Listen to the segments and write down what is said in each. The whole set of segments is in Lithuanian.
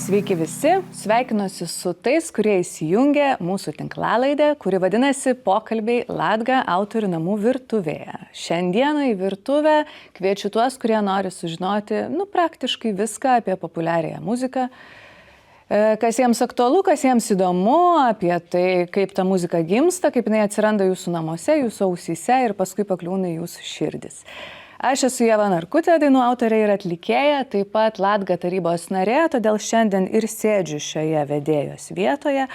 Sveiki visi, sveikinuosi su tais, kurie įsijungė mūsų tinklalaidę, kuri vadinasi Pokalbiai Latga autorių namų virtuvėje. Šiandieną į virtuvę kviečiu tuos, kurie nori sužinoti praktiškai viską apie populiariąją muziką, kas jiems aktualu, kas jiems įdomu, apie tai, kaip ta muzika gimsta, kaip jinai atsiranda jūsų namuose, jūsų ausyse ir paskui pakliūna į jūsų širdis. Aš esu Ieva Narkutė, dainų autorė ir atlikėja, taip pat Latga tarybos narė, todėl šiandien ir sėdžiu šioje vedėjos vietoje.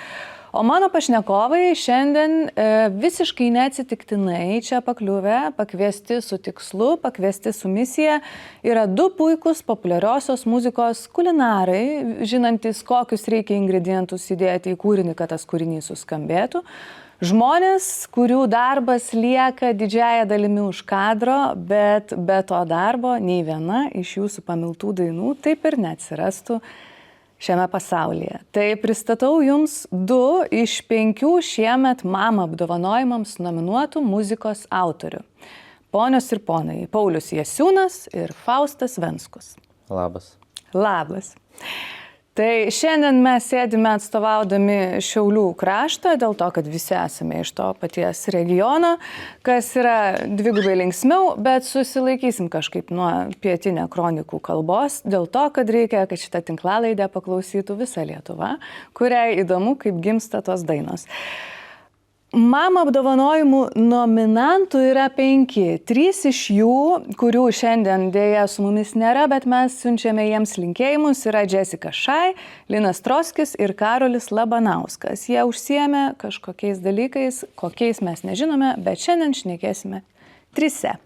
O mano pašnekovai šiandien visiškai neatsitiktinai čia pakliuvę, pakviesti su tikslu, pakviesti su misija, yra du puikūs populiariosios muzikos kulinarai, žinantis, kokius reikia ingredientus įdėti į kūrinį, kad tas kūrinys suskambėtų. Žmonės, kurių darbas lieka didžiąją dalimi už kadro, bet be to darbo nei viena iš jūsų pamiltų dainų taip ir neatsirastų šiame pasaulyje. Tai pristatau jums 2 iš 5 šiemet MAMA apdovanojimams nominuotų muzikos autorių. Ponios ir ponai, Paulius Jasiūnas ir Faustas Venskus. Labas. Labas. Tai šiandien mes sėdime atstovaudami Šiaulių kraštą, dėl to, kad visi esame iš to paties regiono, kas yra dvigubai linksmiau, bet susilaikysim kažkaip nuo pietinę kronikų kalbos, dėl to, kad reikia, kad šitą tinklalaidę paklausytų visa Lietuva, kuriai įdomu, kaip gimsta tos dainos. MAMA apdovanojimų nominantų yra 5. 3 iš jų, kurių šiandien dėja su mumis nėra, bet mes siunčiame jiems linkėjimus, yra Jessica Shy, Linas Troskis ir Karolis Labanauskas. Jie užsiėmė kažkokiais dalykais, kokiais mes nežinome, bet šiandien šnekėsime 3.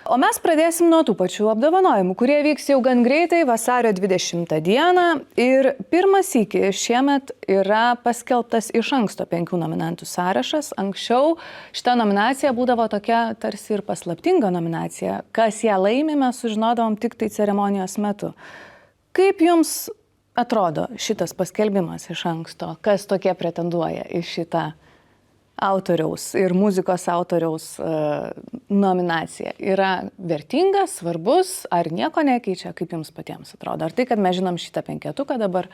O mes pradėsim nuo tų pačių apdovanojimų, kurie vyks jau gan greitai, vasario 20 dieną. Ir pirmas sykį šiemet yra paskelbtas iš anksto 5 nominantų sąrašas. Anksčiau šita nominacija būdavo tokia tarsi ir paslaptinga nominacija. Kas ją laimi, mes sužinodavom tik tai ceremonijos metu. Kaip jums atrodo šitas paskelbimas iš anksto? Kas tokie pretenduoja į šitą autoriaus ir muzikos autoriaus nominacija? Yra vertingas, svarbus, ar nieko nekeičia, kaip jums patiems atrodo? Ar tai, kad mes žinom šitą 5, dabar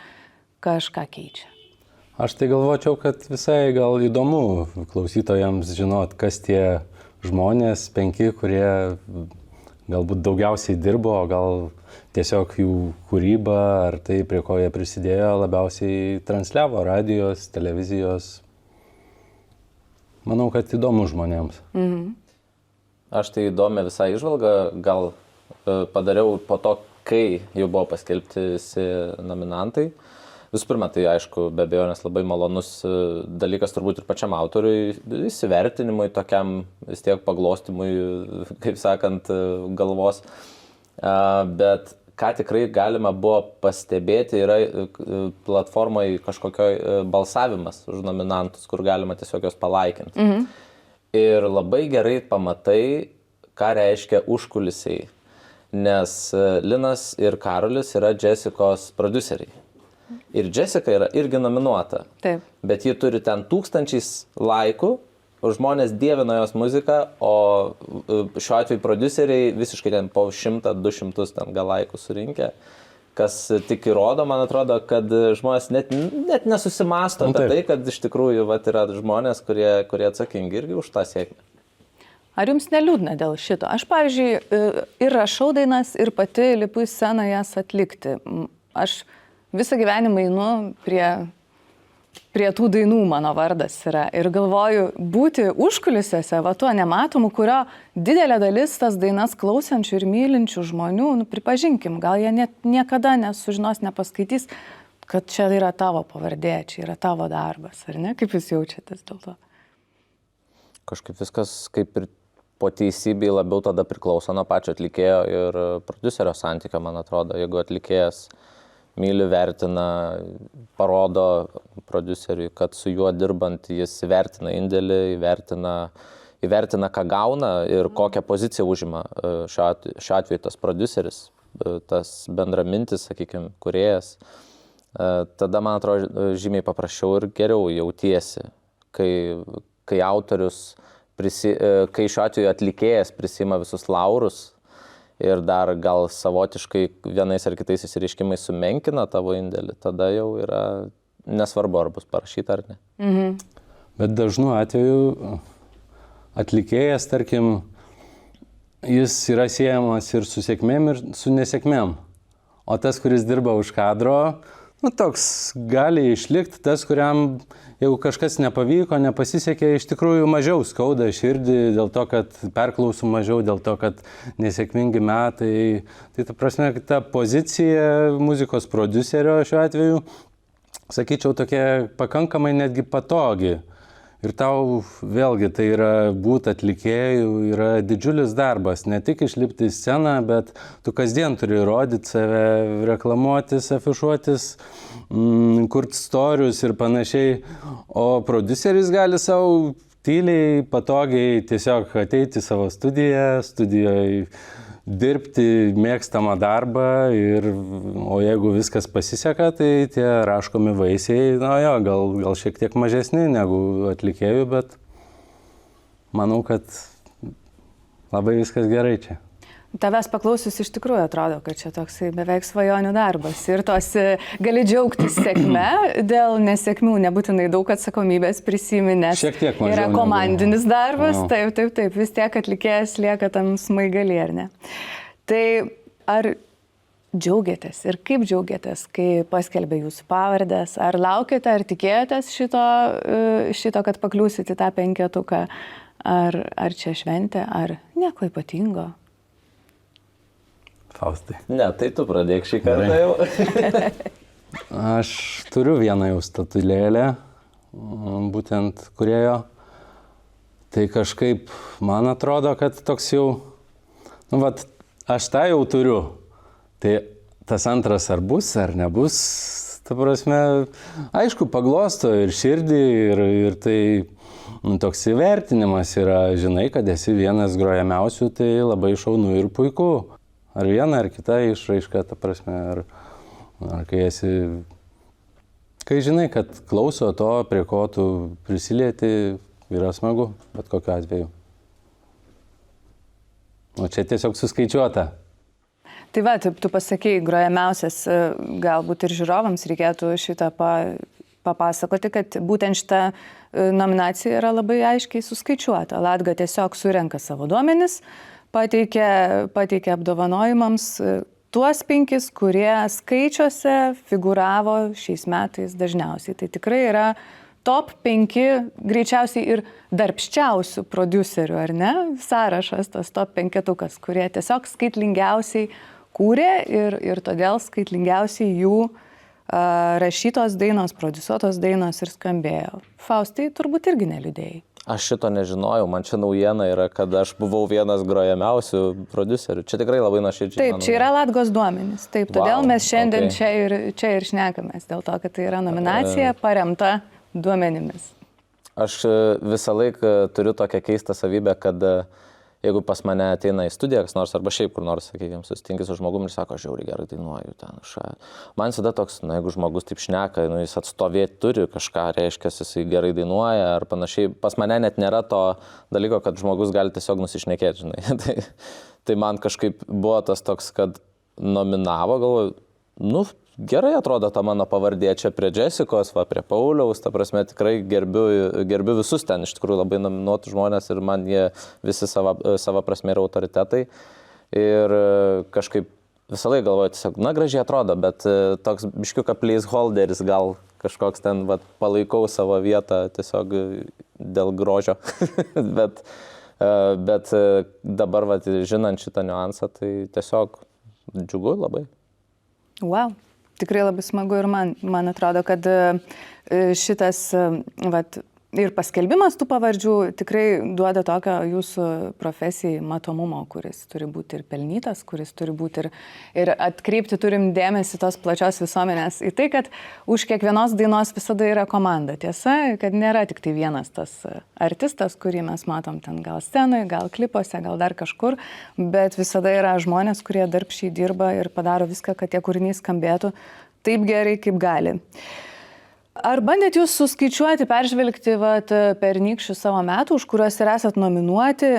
kažką keičia? Aš tai galvočiau, kad visai gal įdomu klausytojams žinot, kas tie žmonės 5, kurie galbūt daugiausiai dirbo, gal tiesiog jų kūryba ar tai, prie ko jie prisidėjo, labiausiai transliavo radijos, televizijos. Manau, kad įdomu žmonėms. Aš tai įdomią visą įžvalgą gal padariau po to, kai jau buvo paskelbti visi nominantai. Visų pirma, tai aišku, be abejonės labai malonus dalykas turbūt ir pačiam autoriui, įsivertinimui, tokiam vis tiek paglostimui, kaip sakant, galvos. Bet ką tikrai galima buvo pastebėti, yra platformai kažkokioj balsavimas už nominantus, kur galima tiesiog jos palaikinti. Ir labai gerai pamatai, ką reiškia užkulisiai, nes Linas ir Karolis yra Jessicos prodiuseriai. Ir Jessica yra irgi nominuota. Taip. Bet ji turi ten 1000 laikų, žmonės dievina jos muziką, o šiuo atveju prodiuseriai visiškai ten po 100-200 ten gal laikų surinkę, kas tik įrodo, man atrodo, kad žmonės net nesusimasto apie tai, kad iš tikrųjų yra žmonės, kurie atsakingi irgi už tą sėkmę. Ar jums neliūdna dėl šito? Aš, pavyzdžiui, ir rašau dainas, ir pati lipu į sceną jas atlikti. Aš visą gyvenimą einu prie tų dainų, mano vardas yra. Ir galvoju, būti užkulisiuose, tuo nematomu, kurio didelė dalis tas dainas klausančių ir mylinčių žmonių, pripažinkim, gal jie net niekada nesužinos, nepaskaitys, kad čia yra tavo pavardė, čia yra tavo darbas, ar ne? Kaip jūs jaučiatės dėl to? Kažkaip viskas kaip ir po teisybei labiau tada priklauso nuo pačio atlikėjo ir prodiuserio santykio, man atrodo. Jeigu atlikėjas myli, vertina, parodo prodiuseriui, kad su juo dirbant jis įvertina indėlį, įvertina, ką gauna ir kokią poziciją užima šiuo atveju tas prodiuseris, tas bendramintis, sakykime, kūrėjas. Tada, man atrodo, žymiai paprasčiau ir geriau jautiesi, kai autorius, kai šiuo atveju atlikėjas prisima visus laurus ir dar gal savotiškai vienais ar kitais išsireiškimais sumenkina tavo indėlį, tada jau yra nesvarbu, ar bus parašyta ar ne. Bet dažnu atveju atlikėjas, tarkim, jis yra siejamas ir su sėkmėm, ir su nesėkmėm. O tas, kuris dirba už kadro, toks gali išlikti, tas, kuriam jeigu kažkas nepavyko, nepasisekė, iš tikrųjų mažiau skauda širdį dėl to, kad perklausų mažiau, dėl to, kad nesėkmingi metai. Tai ta prasme, ta pozicija muzikos prodiuserio šiuo atveju, sakyčiau, tokia pakankamai netgi patogi. Ir tau vėlgi tai yra būti atlikėjų, yra didžiulis darbas, ne tik išlipti į sceną, bet tu kasdien turi rodyti save, reklamuotis, afišuotis, kurti storius ir panašiai. O prodiuseris gali savo tyliai, patogiai tiesiog ateiti į savo studijoje, dirbti mėgstamą darbą, o jeigu viskas pasiseka, tai tie raškomi vaisiai, gal šiek tiek mažesni negu atlikėjų, bet manau, kad labai viskas gerai čia. Tavęs paklausius iš tikrųjų atrodo, kad čia toksai beveik svajonių darbas ir gali džiaugtis sėkme, dėl nesėkmių nebūtinai daug atsakomybės prisiminęs. Šiek tiek mažiau. Yra komandinis darbas, taip, vis tiek atlikėjas lieka tam smaigalį, ar ne? Tai ar džiaugiatės ir kaip džiaugiatės, kai paskelbė jūsų pavardės? Ar laukėte, ar tikėjotės šito, kad pakliūsite į tą penketuką? Ar čia šventė, ar nieko ypatingo? Faustai. Ne, tai tu pradėk šį kartą jau. Aš turiu vieną jau statulėlę, būtent kūrėjo. Tai kažkaip man atrodo, kad toks jau, aš tą jau turiu. Tai tas antras ar bus, ar nebus, ta prasme, aišku, paglosto ir širdį, ir tai toks įvertinimas yra, žinai, kad esi vienas grojamiausių, tai labai šaunu ir puiku. Ar viena, ar kita išraiška, ta prasme, ar kai žinai, kad klauso to, prie ko tu prisilieti, yra smagu, bet kokiu atveju. O čia tiesiog suskaičiuota. Tai va, tu pasakei, grojamiausias, galbūt ir žiūrovams reikėtų šitą papasakoti, kad būtent šita nominacija yra labai aiškiai suskaičiuota. Latga tiesiog surenka savo duomenis, pateikia apdovanojimams tuos 5, kurie skaičiuose figūravo šiais metais dažniausiai. Tai tikrai yra top 5 greičiausiai ir darbščiausių prodiuserių, ar ne? Sąrašas, tas top 5, kurie tiesiog skaitlingiausiai kūrė ir todėl skaitlingiausiai jų rašytos dainos, prodiusuotos dainos ir skambėjo. Faustai, turbūt irgi neliūdėjai. Aš šito nežinojau, man čia naujiena yra, kad aš buvau vienas grojamiausių prodiuserių. Čia tikrai labai nuoširdžiai. Taip, čia yra Latgos duomenys. Taip, todėl mes šiandien čia ir šnekamės, dėl to, kad tai yra nominacija paremta duomenimis. Aš visą laiką turiu tokią keistą savybę, kad jeigu pas mane ateina į studiją, kas nors, arba šiaip kur nors, sakykime, susitinki su žmogumi ir sako, aš žiauriai gerai dainuoju ten. Man visada toks, jeigu žmogus taip šneka, jis atstovėti turi kažką, reiškia, jisai gerai dainuoja ar panašiai. Pas mane net nėra to dalyko, kad žmogus gali tiesiog nusišnekėti, žinai. Tai man kažkaip buvo tas toks, kad nominavo, galvoju, gerai atrodo ta mano pavardė čia prie Jessicos, prie Pauliaus, ta prasme tikrai gerbiu visus ten, iš tikrųjų labai nominuotų žmonės ir man jie visi savo prasme yra autoritetai. Ir kažkaip visą laiką galvoju, tiesiog, gražiai atrodo, bet toks biškiuka placeholderis gal kažkoks ten, palaikau savo vietą tiesiog dėl grožio. bet dabar, žinant šitą niuansą, tai tiesiog džiugu labai. Wow. Tikrai labai smagu ir man atrodo, kad šitas ir paskelbimas tų pavardžių tikrai duoda tokio jūsų profesijai matomumo, kuris turi būti ir pelnytas, kuris turi būti ir atkreipti turim dėmesį tos plačios visuomenės į tai, kad už kiekvienos dainos visada yra komanda. Tiesa, kad nėra tik tai vienas tas artistas, kurį mes matom ten gal scenoje, gal klipuose, gal dar kažkur, bet visada yra žmonės, kurie darbščiai dirba ir padaro viską, kad tie kūriniai skambėtų taip gerai, kaip gali. Ar bandėt jūs suskaičiuoti, peržvelgti pernykščių savo metų, už kuriuos ir esat nominuoti,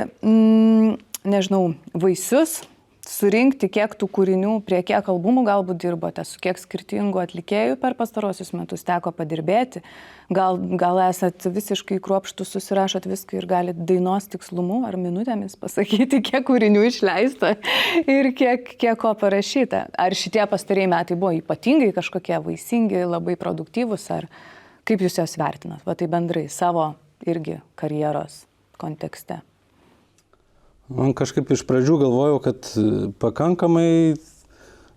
nežinau, vaisius, surinkti, kiek tų kūrinių, prie kiek albumų galbūt dirbote, su kiek skirtingų atlikėjų per pastarosius metus teko padirbėti. Gal esat visiškai kruopštus, susirašot viską ir galit dainos tikslumu ar minutėmis pasakyti, kiek kūrinių išleista ir kiek ko parašyta. Ar šitie pastarieji metai buvo ypatingai kažkokie vaisingi, labai produktyvūs, ar kaip jūs juos vertinat? Va tai bendrai savo irgi karjeros kontekste. Man kažkaip iš pradžių galvojau, kad pakankamai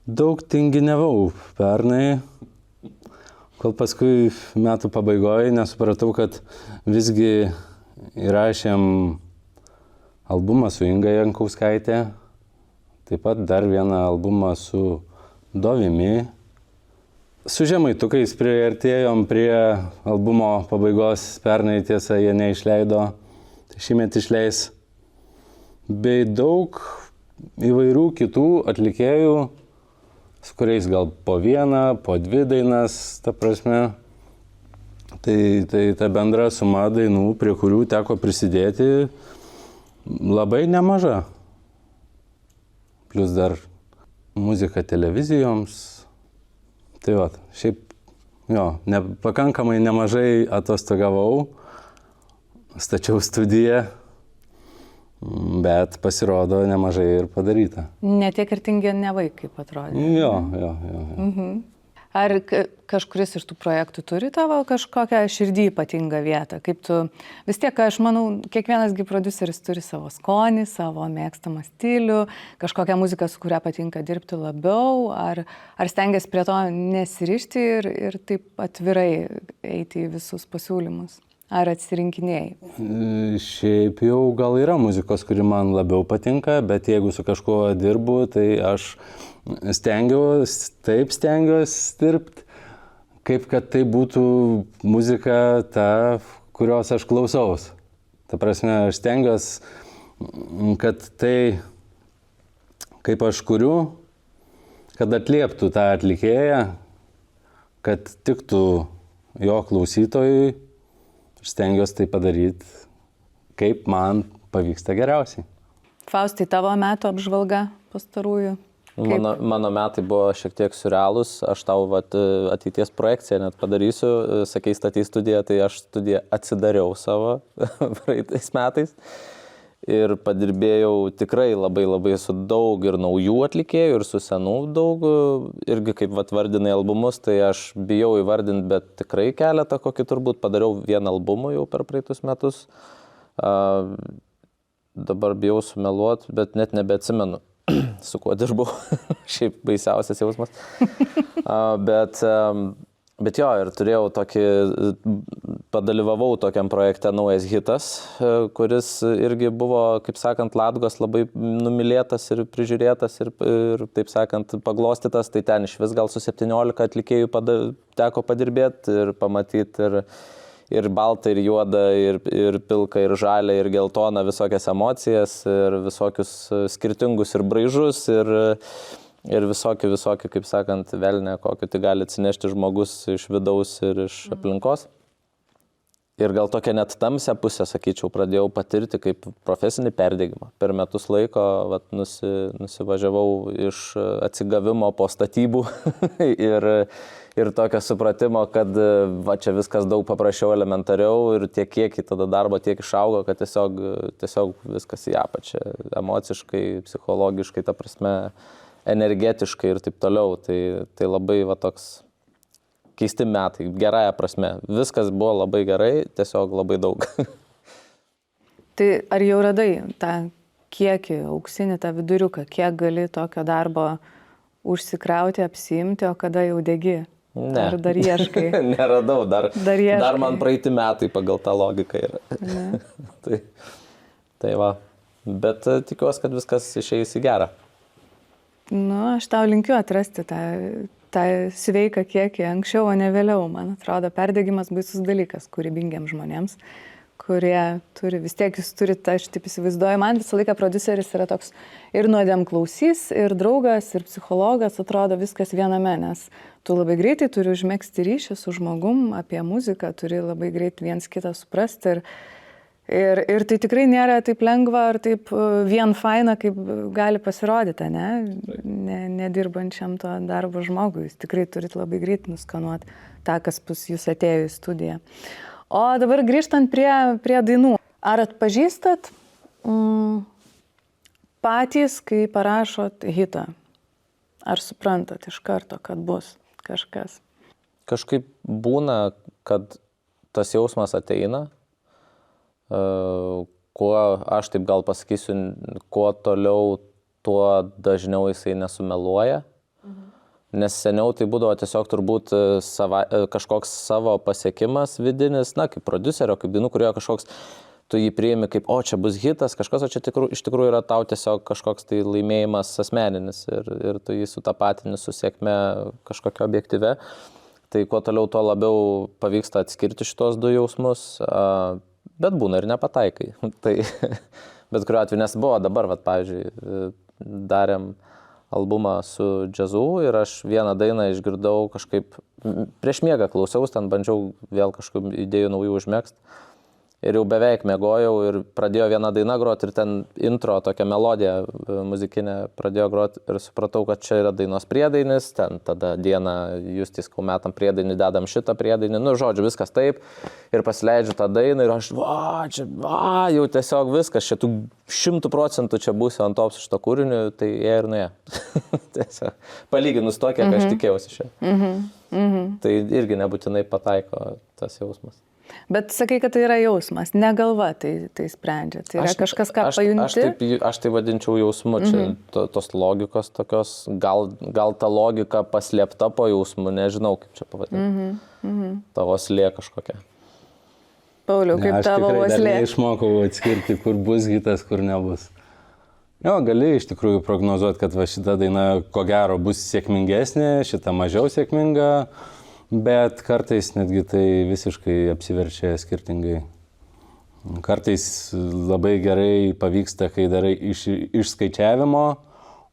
daug tinginiavau pernai, kol paskui metų pabaigoje nesupratau, kad visgi įrašėm albumą su Inga Jankauskaitė, taip pat dar vieną albumą su Dovimi. Su Žemaitukais priartėjom prie albumo pabaigos, pernai tiesa jie neišleido, tai šįmet išleis. Bei daug įvairių kitų atlikėjų, su kuriais gal po vieną, po dvi dainas, ta prasme. Tai ta bendra suma dainų, prie kurių teko prisidėti, labai nemaža. Plius dar muzika televizijoms. Tai va, šiaip, pakankamai nemažai atostogavau, stačiau studiją. Bet pasirodo nemažai ir padaryta. Ne tiek ir tinginiavai, kaip atrodė. Jo. Ar kažkuris iš tų projektų turi tavo kažkokią širdį ypatingą vietą? Kaip tu, vis tiek, aš manau, kiekvienasgi prodiuseris turi savo skonį, savo mėgstamą stilių, kažkokią muziką, su kuria patinka dirbti labiau, ar stengiasi prie to nesirišti ir taip atvirai eiti į visus pasiūlymus? Ar atsirinkinėjai? Šiaip jau gal yra muzikos, kuri man labiau patinka, bet jeigu su kažkuo dirbu, tai aš stengiuosi dirbti, kaip kad tai būtų muzika ta, kurios aš klausaus. Ta prasme, aš stengiuosi, kad tai, kaip aš kuriu, kad atlieptų tą atlikėją, kad tiktų jo klausytojui. Aš stengiuosi tai padaryti, kaip man pavyksta geriausiai. Faustai, tavo metų apžvalga pastarųjų? Mano metai buvo šiek tiek surrealūs. Aš tau ateities projekciją net padarysiu. Sakei, statei studiją, tai aš studiją atsidariau savo praeitais metais. Ir padirbėjau tikrai labai su daug ir naujų atlikėjų, ir su senų daug. Irgi kaip vardinai albumus, tai aš bijau įvardinti, bet tikrai keletą, kokį turbūt padariau vieną albumą jau per praeitus metus. Dabar bijau sumeluoti, bet net nebeatsimenu, su kuo dirbau. Šiaip baisiausias jausmas. Bet jo, ir turėjau tokį, padalyvavau tokiam projekte Naujas hitas, kuris irgi buvo, kaip sakant, Latgos labai numylėtas ir prižiūrėtas ir taip sakant, paglostytas. Tai ten iš vis gal su 17 atlikėjų teko padirbėti ir pamatyti ir baltą, ir juodą, ir pilką, ir žalią, ir geltoną, visokias emocijas, ir visokius skirtingus ir braižus, ir visokių, kaip sakant, velnė, kokį tai gali atsinešti žmogus iš vidaus ir iš aplinkos. Ir gal tokia net tamsią pusę, sakyčiau, pradėjau patirti kaip profesinį perdegimą. Per metus laiko nusivažiavau iš atsigavimo po statybų ir tokio supratimo, kad čia viskas daug paprasčiau, elementariau ir tiek kiekį tada darbo tiek išaugo, kad tiesiog viskas į apačią, emociškai, psichologiškai, ta prasme, energetiškai ir taip toliau. Tai labai toks keisti metai, gerąja prasme. Viskas buvo labai gerai, tiesiog labai daug. Tai ar jau radai tą kiekį, auksinį, tą viduriuką, kiek gali tokio darbo užsikrauti, apsiimti, o kada jau degi? Ne. Ar dar ieškai? Neradau, dar ieškai. Man praeiti metai pagal tą logiką yra. Tai va. Bet tikiuosi, kad viskas išeis į gerą. Aš tau linkiu atrasti tą sveiką kiekį anksčiau, o ne vėliau. Man atrodo, perdegimas baisus dalykas kūrybingiams žmonėms, kurie turi, vis tiek jūs turite, aš taip įsivaizduoju, man visą laiką prodiuseris yra toks ir nuodėmklausys, ir draugas, ir psichologas, atrodo viskas viename, nes tu labai greitai turi užmegzti ryšį su žmogum apie muziką, turi labai greit viens kitą suprasti Ir tai tikrai nėra taip lengva ar taip vien faina, kaip gali pasirodyti, nedirbančiam to darbo žmogui. Jūs tikrai turit labai greit nuskanuoti tą, kas pas jūs atėjo į studiją. O dabar grįžtant prie dainų. Ar atpažįstat patys, kai parašot hitą? Ar suprantat iš karto, kad bus kažkas? Kažkaip būna, kad tas jausmas ateina. Kuo, aš taip gal pasakysiu, kuo toliau, tuo dažniau jisai nesumeluoja. Nes seniau tai būdavo tiesiog turbūt kažkoks savo pasiekimas vidinis, kaip prodiuserio, kaip dainų kūrėjo kažkoks, tu jį priimi kaip, čia bus hitas, kažkas, o čia iš tikrųjų yra tau tiesiog kažkoks tai laimėjimas asmeninis ir tu jį sutapatini su sėkme kažkokio objektyve. Tai kuo toliau, tuo labiau pavyksta atskirti šitos du jausmus. Bet būna ir nepataikai. Tai, bet kuriuo atveju, nes buvo dabar, pavyzdžiui, darėm albumą su džiazu ir aš vieną dainą išgirdau kažkaip, prieš miegą klausiaus, ten bandžiau vėl kažkokių idėjų naujų užmegzt. Ir jau beveik miegojau ir pradėjo viena daina groti ir ten intro tokia melodija muzikinė pradėjo groti ir supratau, kad čia yra dainos priedainis, ten tada dieną Justis metam priedainį, dedam šitą priedainį, žodžiu, viskas taip ir pasileidžiu tą dainą ir aš, jau tiesiog viskas, šitų 100% čia būsiu ant top su šito kūriniu, tai jie ir nuėjo. Tiesiog palyginus to, kiek aš tikėjausi čia. Tai irgi nebūtinai pataiko tas jausmas. Bet sakai, kad tai yra jausmas, ne galva tai sprendžia. Tai yra kažkas, ką pajunti. Aš tai vadinčiau jausmu, čia tos logikos tokios, gal ta logika paslėpta po jausmu, nežinau, kaip čia pavadinti. Tavo slė kažkokia. Pauliau, kaip tavo slė? Aš tikrai neišmokau atskirti, kur bus hitas, kur nebus. Gali iš tikrųjų prognozuoti, kad šita daina ko gero bus sėkmingesnė, šita mažiau sėkminga. Bet kartais netgi tai visiškai apsiverčia skirtingai. Kartais labai gerai pavyksta, kai darai iš skaičiavimo,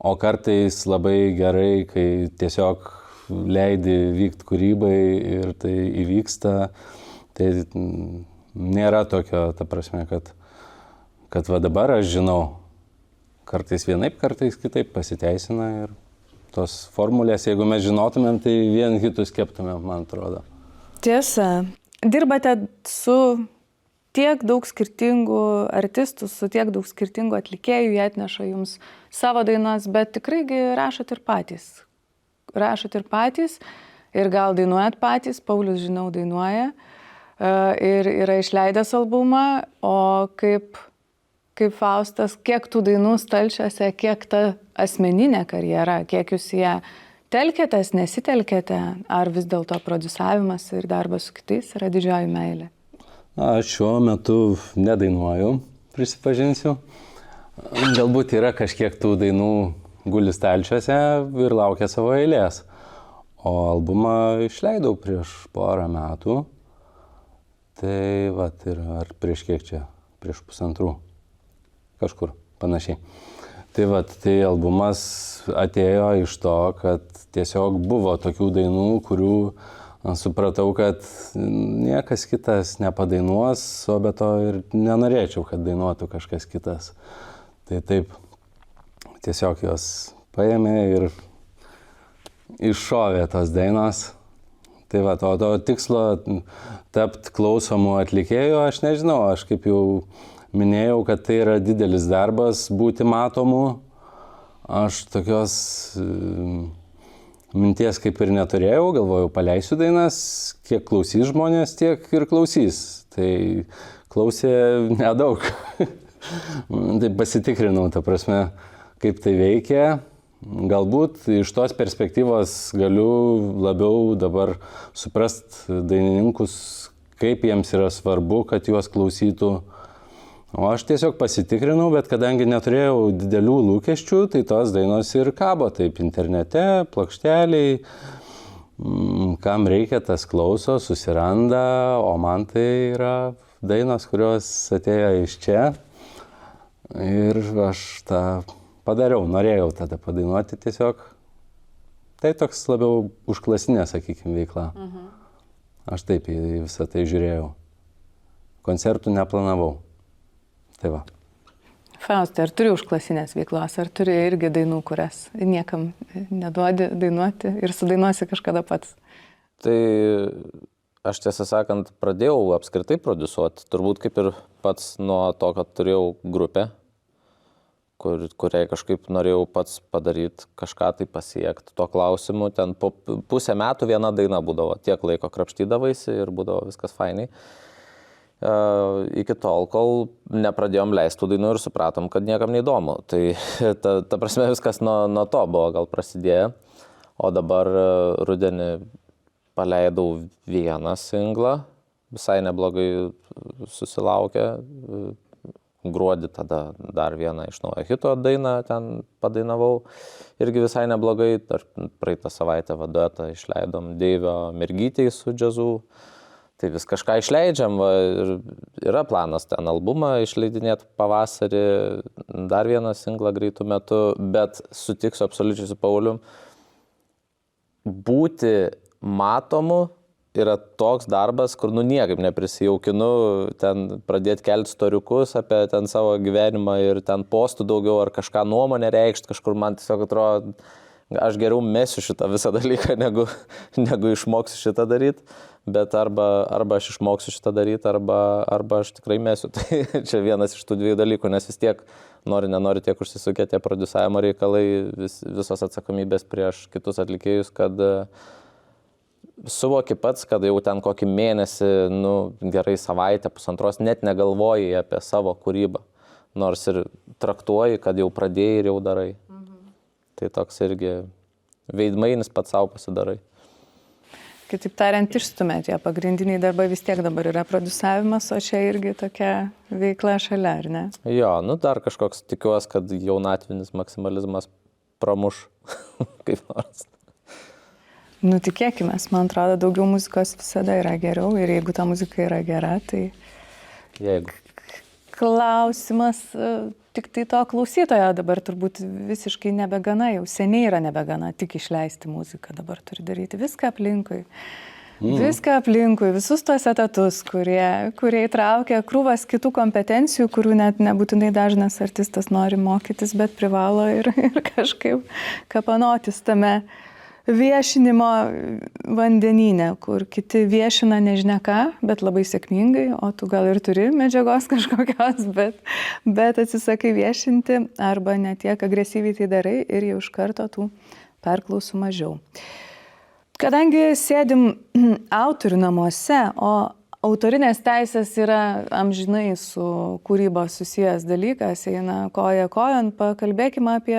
o kartais labai gerai, kai tiesiog leidi vykti kūrybai ir tai įvyksta. Tai nėra tokio, ta prasme, kad dabar aš žinau, kartais vienaip, kartais kitaip pasiteisina ir tos formulės, jeigu mes žinotumėm, tai vien hitus keptumėm, man atrodo. Tiesa. Dirbate su tiek daug skirtingų artistų, su tiek daug skirtingų atlikėjų, jie atneša jums savo dainas, bet tikrai rašot ir patys. Rašot ir patys ir gal dainuojat patys, Paulius, žinau, dainuoja ir yra išleidęs albumą, o kaip Faustas, kiek tų dainų stalčiuose, kiek ta asmeninė karjera, kiek jūs ją telkėtės, nesitelkėte, ar vis dėlto prodiusavimas ir darbas su kitais yra didžioji meilė? Aš šiuo metu nedainuoju, prisipažinsiu. Galbūt yra kažkiek tų dainų guli stalčiuose ir laukia savo eilės. O albumą išleidau prieš porą metų. Tai ir ar prieš kiek čia? Prieš 1,5. Kažkur panašiai. Tai albumas atėjo iš to, kad tiesiog buvo tokių dainų, kurių supratau, kad niekas kitas nepadainuos, o be to ir nenorėčiau, kad dainuotų kažkas kitas. Tai taip, tiesiog jos paėmė ir iššovė tos dainos. Tai o to tikslo tapti klausomų atlikėjų, aš nežinau, aš kaip jau minėjau, kad tai yra didelis darbas būti matomu. Aš tokios minties kaip ir neturėjau, galvojau, paleisiu dainas, kiek klausys žmonės, tiek ir klausys. Tai klausė nedaug. Tai pasitikrinau, ta prasme, kaip tai veikia. Galbūt iš tos perspektyvos galiu labiau dabar suprast dainininkus, kaip jiems yra svarbu, kad juos klausytų. O aš tiesiog pasitikrinau, bet kadangi neturėjau didelių lūkesčių, tai tos dainos ir kabo taip internete, plokšteliai. Kam reikia, tas klauso, susiranda, o man tai yra dainos, kurios atėjo iš čia. Ir aš tą padariau, norėjau tada padainuoti tiesiog. Tai toks labiau užklasinė, sakykime, veikla. Aš taip į visą tai žiūrėjau. Koncertų neplanavau. Tai va. Faustai, ar turi užklasinės veiklos, ar turi irgi dainų, kurias niekam neduodi dainuoti ir sudainuosi kažkada pats? Tai aš tiesą sakant pradėjau apskritai prodiusuoti, turbūt kaip ir pats nuo to, kad turėjau grupę, kuriai kažkaip norėjau pats padaryti, kažką tai pasiekti tuo klausimu. Ten po pusę metų viena daina būdavo, tiek laiko krapštydavaisi ir būdavo viskas fainai. Iki tol, kol nepradėjom leisti tų dainų ir supratom, kad niekam neįdomu. Tai ta prasme viskas nuo to buvo gal prasidėję. O dabar rudenį paleidau vieną singlą, visai neblogai susilaukė. Gruodį tada dar vieną iš naujo hito dainą ten padainavau. Irgi visai neblogai. Praeitą savaitę duetą išleidom Deivio Mergytei su džiazu. Tai vis kažką išleidžiam, va, ir yra planas ten albumą išleidinėti pavasarį, dar vieną singlą greitų metu, bet sutiksiu absoliučiai su Paulium. Būti matomu yra toks darbas, kur niekaip neprisijaukinu, ten pradėti kelti storiukus apie ten savo gyvenimą ir ten postų daugiau ar kažką nuomonę reikšti, kažkur man tiesiog atrodo, aš geriau mesiu šitą visą dalyką, negu išmoksiu šitą daryti. Bet arba aš išmoksiu šitą daryti, arba aš tikrai mesiu. Tai čia vienas iš tų dviejų dalykų, nes vis tiek nenori tiek užsisukę tie prodiusavimo reikalai, visos atsakomybės prieš kitus atlikėjus, kad suvoki pats, kad jau ten kokį mėnesį, gerai savaitę, pusantros, net negalvoji apie savo kūrybą. Nors ir traktuoji, kad jau pradėjai ir jau darai. Tai toks irgi veidmainis pats savo pasidarai. Kitaip tariant, išstumė tie pagrindiniai darbai vis tiek dabar yra prodiusavimas, o čia irgi tokia veikla šalia, ar ne? Jo, dar kažkoks tikiuosi, kad jaunatvinis maksimalizmas pramuš kaip nors. Tikėkime, man atrodo, daugiau muzikos visada yra geriau ir jeigu ta muzika yra gera, tai... Klausimas tik tai to klausytojo dabar turbūt visiškai nebegana, jau seniai yra nebegana tik išleisti muziką, dabar turi daryti viską aplinkui. Viską aplinkui, visus tuos etatus, kurie įtraukia krūvas kitų kompetencijų, kurių net nebūtinai dažnas artistas nori mokytis, bet privalo ir kažkaip kapanotis tame viešinimo vandenyne, kur kiti viešina nežinia ką, bet labai sėkmingai, o tu gal ir turi medžiagos kažkokios, bet atsisakai viešinti arba netiek agresyviai tai darai ir jau iš karto tų perklausų mažiau. Kadangi sėdim autorių namuose, o autorinės teisės yra amžinai su kūryba susijęs dalykas, eina koja kojon, pakalbėkime apie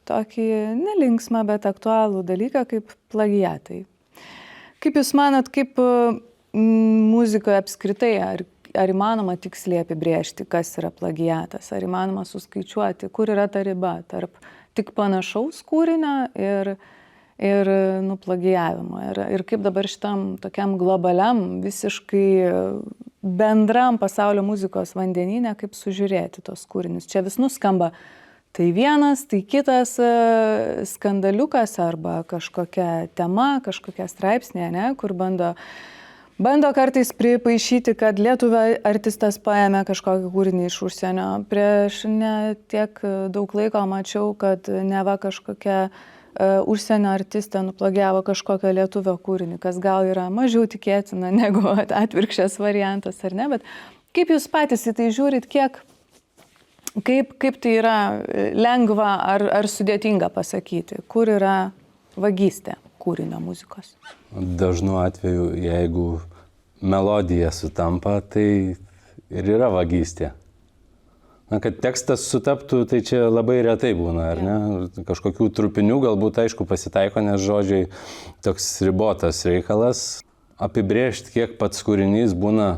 tokį nelinksmą, bet aktualų dalyką kaip plagiatai. Kaip Jūs manot, kaip muzikoje apskritai, ar įmanoma tiksliai apibrėžti, kas yra plagiatas, ar įmanoma suskaičiuoti, kur yra ta riba tarp tik panašaus kūrinio ir nuplagijavimo. Ir kaip dabar šitam tokiam globaliam, visiškai bendram pasaulio muzikos vandenyne, kaip sužiūrėti tos kūrinius. Čia vis nuskamba tai vienas, tai kitas skandaliukas arba kažkokia tema, kažkokia straipsnė, ne, kur bando kartais pripaišyti, kad lietuvio artistas paėmė kažkokį kūrinį iš užsienio. Prieš ne tiek daug laiko mačiau, kad neva kažkokia užsienio artistė nuplagiavo kažkokio lietuvio kūrinį, kas gal yra mažiau tikėtina negu atvirkščias variantas, ar ne? Bet kaip Jūs patys į tai žiūrit, kaip tai yra lengva ar sudėtinga pasakyti, kur yra vagystė kūrinio muzikos? Dažnu atveju, jeigu melodija sutampa, tai ir yra vagystė. Kad tekstas sutaptų, tai čia labai retai būna, ar ne? Kažkokių trupinių galbūt, aišku, pasitaiko, nes žodžiai toks ribotas reikalas. Apibrėžti, kiek pats kūrinys būna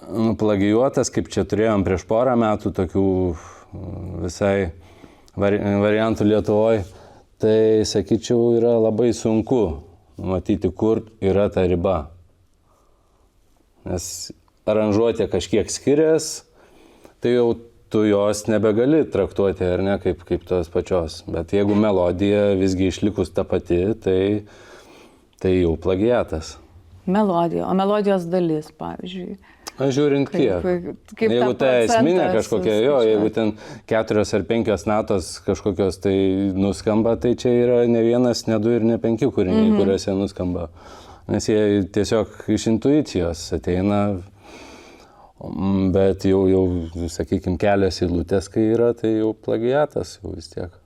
nuplagijuotas, kaip čia turėjom prieš porą metų tokių visai variantų Lietuvoje, tai, sakyčiau, yra labai sunku matyti, kur yra ta riba. Nes aranžuotė kažkiek skiriasi, tai jau tu jos nebegali traktuoti, ar ne, kaip tos pačios. Bet jeigu melodija visgi išlikus ta pati, tai jau plagiatas. Melodija, o melodijos dalis, pavyzdžiui. Žiūrint kiek. Jeigu tai esminė kažkokia, jeigu ten 4 ar 5 natos kažkokios tai nuskamba, tai čia yra ne 1, ne 2 ir ne 5 kūriniai, kuriuose nuskamba. Nes jie tiesiog iš intuicijos ateina, bet jau sakykime, kelios eilutės, kai yra, tai jau plagiatas jau vis tiek.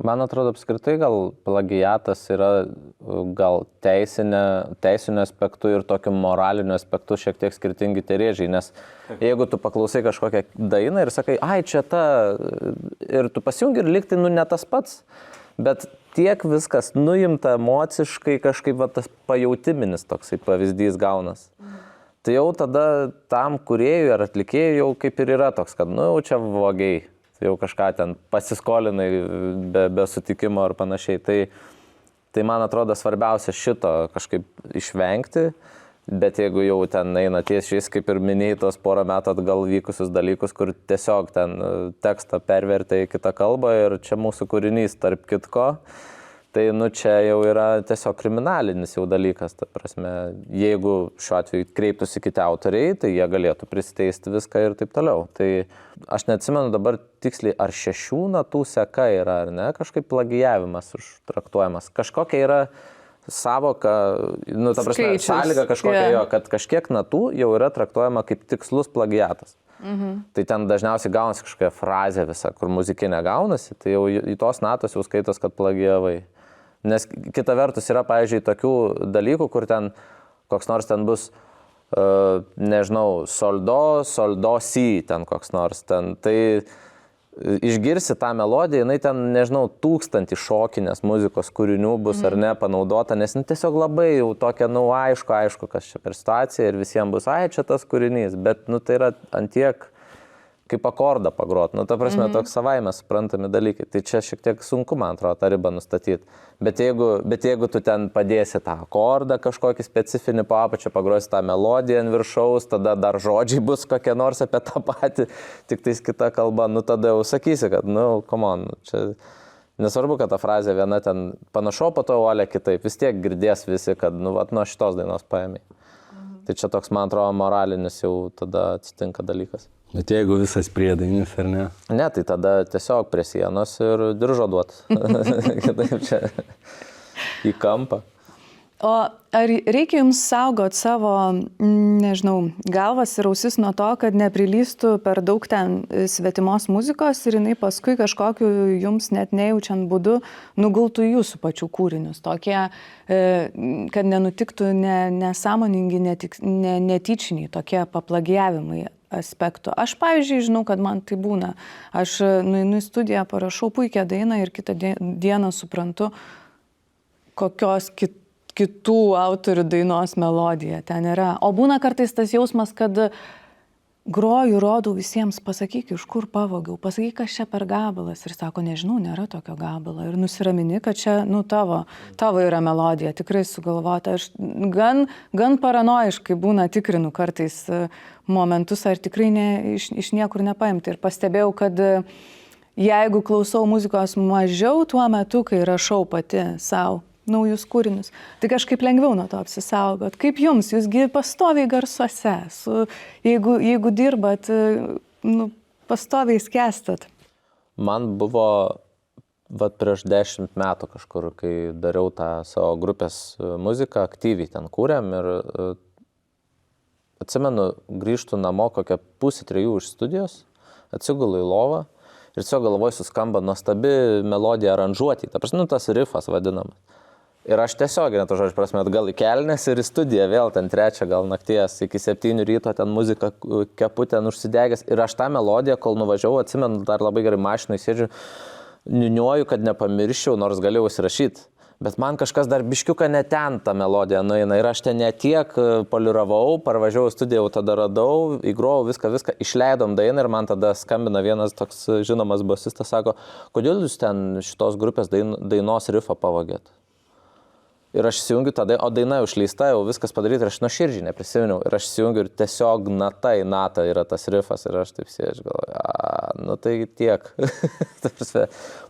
Man atrodo, apskritai gal plagiatas yra gal teisiniu aspektu ir tokiu moraliniu aspektu šiek tiek skirtingi tie rėžiai, nes jeigu tu paklausai kažkokią dainą ir sakai, ai čia ta, ir tu pasijungi ir liktai, nu ne tas pats, bet tiek viskas nuimta emociškai, kažkaip va, tas pajautiminis toksai pavyzdys gaunas. Tai jau tada tam kūrėjui ar atlikėjui jau kaip ir yra toks, kad nu jau čia vogiai. Jau kažką ten pasiskolinai be sutikimo ar panašiai. Tai man atrodo svarbiausia šito kažkaip išvengti, bet jeigu jau ten eina tiesiais, kaip ir minėjai tos porą metų atgal vykusius dalykus, kur tiesiog ten tekstą pervertė į kitą kalbą ir čia mūsų kūrinys tarp kitko, tai nu čia jau yra tiesiog kriminalinis jau dalykas. Ta prasme, jeigu šiuo atveju kreiptųsi kiti autoriai, tai jie galėtų prisiteisti viską ir taip toliau. Tai aš neatsimenu dabar tiksliai, ar 6 natų seka yra, ar ne, kažkaip plagijavimas traktuojamas. Kažkokia yra savoka, nu ta prasme, sąlyga kažkokia jo, kad kažkiek natų jau yra traktuojama kaip tikslus plagiatas. Tai ten dažniausiai gaunasi kažkokia frazė visa, kur muzikinė gaunasi, tai jau į tos natos jau skaitos, kad plagijavai. Nes kita vertus yra, pavyzdžiui, tokių dalykų, kur ten koks nors ten bus, nežinau, soldo, si, ten koks nors ten. Tai išgirsi tą melodiją, jinai ten, nežinau, 1000 šokinės muzikos kūrinių bus ar ne panaudota, nes tiesiog labai jau tokia, nu, aišku, kas čia per situaciją ir visiems bus, ai, čia tas kūrinys, bet, nu, tai yra antiek kaip akordą pagrot, nu, ta prasme, toks savaime suprantami dalykai. Tai čia šiek tiek sunku, man atrodo, tą ribą nustatyti. Bet jeigu tu ten padėsi tą akordą kažkokį specifinį po apačią, pagrosi tą melodiją ant viršaus, tada dar žodžiai bus kokie nors apie tą patį, tik tais kita kalba, nu, tada jau sakysi, kad, nu, come on, čia nesvarbu, kad ta frazė viena ten panašo, po to olė kitaip, vis tiek girdės visi, kad, nu, vat, nuo šitos dainos paėmė. Tai čia toks, man atrodo, moralinis jau tada atsitinka dalykas. Bet jeigu visas priedainis, ar ne? Ne, tai tada tiesiog prie sienos ir diržo duot. Kitaip čia į kampą. O ar reikia jums saugot savo, nežinau, galvas ir ausis nuo to, kad neprilystų per daug ten svetimos muzikos ir jinai paskui kažkokiu jums net nejaučiant būdu nugultų jūsų pačių kūrinius? Tokie, kad nenutiktų nesąmoningi, netyčiniai, tokie paplagijavimai aspektų. Aš, pavyzdžiui, žinau, kad man tai būna. Aš nueinu į studiją, parašau puikią dainą ir kitą dieną suprantu, kokios kitų autorių dainos melodija ten yra. O būna kartais tas jausmas, kad groju, rodau visiems, pasakyk, iš kur pavogiau, pasakyk, kas čia per gabalas. Ir sako, nežinau, nėra tokio gabalo. Ir nusiramini, kad čia, nu, tavo yra melodija, tikrai sugalvota. Aš gan paranoiškai būna tikrinu kartais momentus, ar tikrai iš niekur nepaimti. Ir pastebėjau, kad jeigu klausau muzikos mažiau tuo metu, kai rašau pati savo naujus kūrinius, tai kažkaip lengviau nuo to apsisaugot. Kaip jums? Jūsgi pastoviai garsuose, jeigu dirbat, nu, pastoviai skęstat. Man buvo prieš 10 metų kažkur, kai dariau tą savo grupės muziką, aktyviai ten kūrėm ir atsimenu, grįžtu namo kokią 2:30 iš studijos, atsigulu į lovą ir tiesiog galvoj suskamba nuostabi melodija aranžuotė, ta prasme, tas rifas vadinamas. Ir aš tiesiog, net žodžiu prasme, atgal į kelnes ir į studiją vėl ten 3 gal nakties, iki 7 ryto ten muzika keputė užsidegęs. Ir aš tą melodiją, kol nuvažiavau, atsimenu, dar labai gerai mašinai sėdžiu, niuniuoju, kad nepamirščiau, nors galėjau įsirašyti. Bet man kažkas dar biškiuką ne ten tą melodiją nueina ir aš ten netiek poliravau, parvažiavau į studiją, jau tada radau, įgrojau viską, išleidom dainą ir man tada skambina vienas toks žinomas basistas, sako, kodėl jūs ten šitos grupės dainos rifą pavogėt? Ir aš įsijungiu tada, o daina jau išleista, jau viskas padaryta ir aš nuoširdžiai neprisiminiau. Ir aš įsijungiu ir tiesiog nata į natą yra tas rifas ir aš taip sėdžiu, galvoju, nu tai tiek.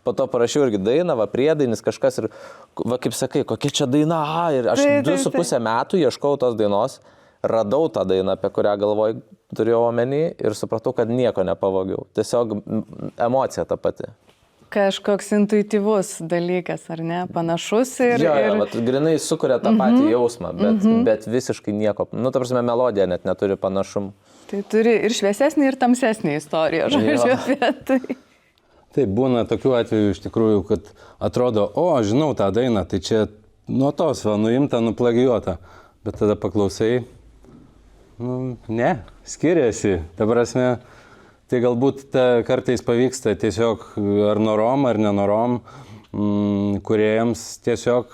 Po to parašiau irgi dainą, priedainis kažkas ir, kaip sakai, kokia čia daina, ir aš 2,5 metų ieškau tos dainos, radau tą dainą, apie kurią galvoj turėjau omeny ir supratau, kad nieko nepavogiau. Tiesiog emocija ta pati. Kažkoks intuityvus dalykas, ar ne? Panašus ir... Jo, vat, grinai sukuria tą patį jausmą, bet visiškai nieko. Nu, ta prasme, melodija net neturi panašumų. Tai turi ir šviesesnį, ir tamsesnį istoriją, žodžiu, apie tai. Taip, būna tokių atvejų iš tikrųjų, kad atrodo, žinau tą dainą, tai čia nuo tos nuimta, nuplagijuota. Bet tada paklausai, ne, skiriasi. Ta prasme, tai galbūt kartais pavyksta tiesiog ar norom, ar nenorom, kūrėjams tiesiog,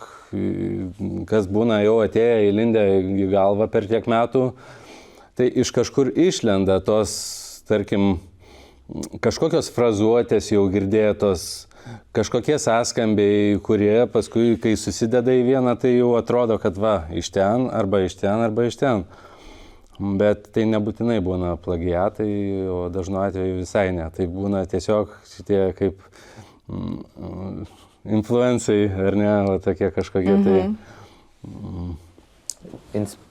kas būna jau atėję įlindę į galvą per tiek metų, tai iš kažkur išlenda tos, tarkim, kažkokios frazuotės jau girdėtos, kažkokie sąskambiai, kurie paskui, kai susideda į vieną, tai jau atrodo, kad iš ten, arba iš ten, arba iš ten. Bet tai nebūtinai būna plagiatai, o dažnu atveju visai ne. Tai būna tiesiog šitie kaip influencai, ar ne, tokie kažkokie tai...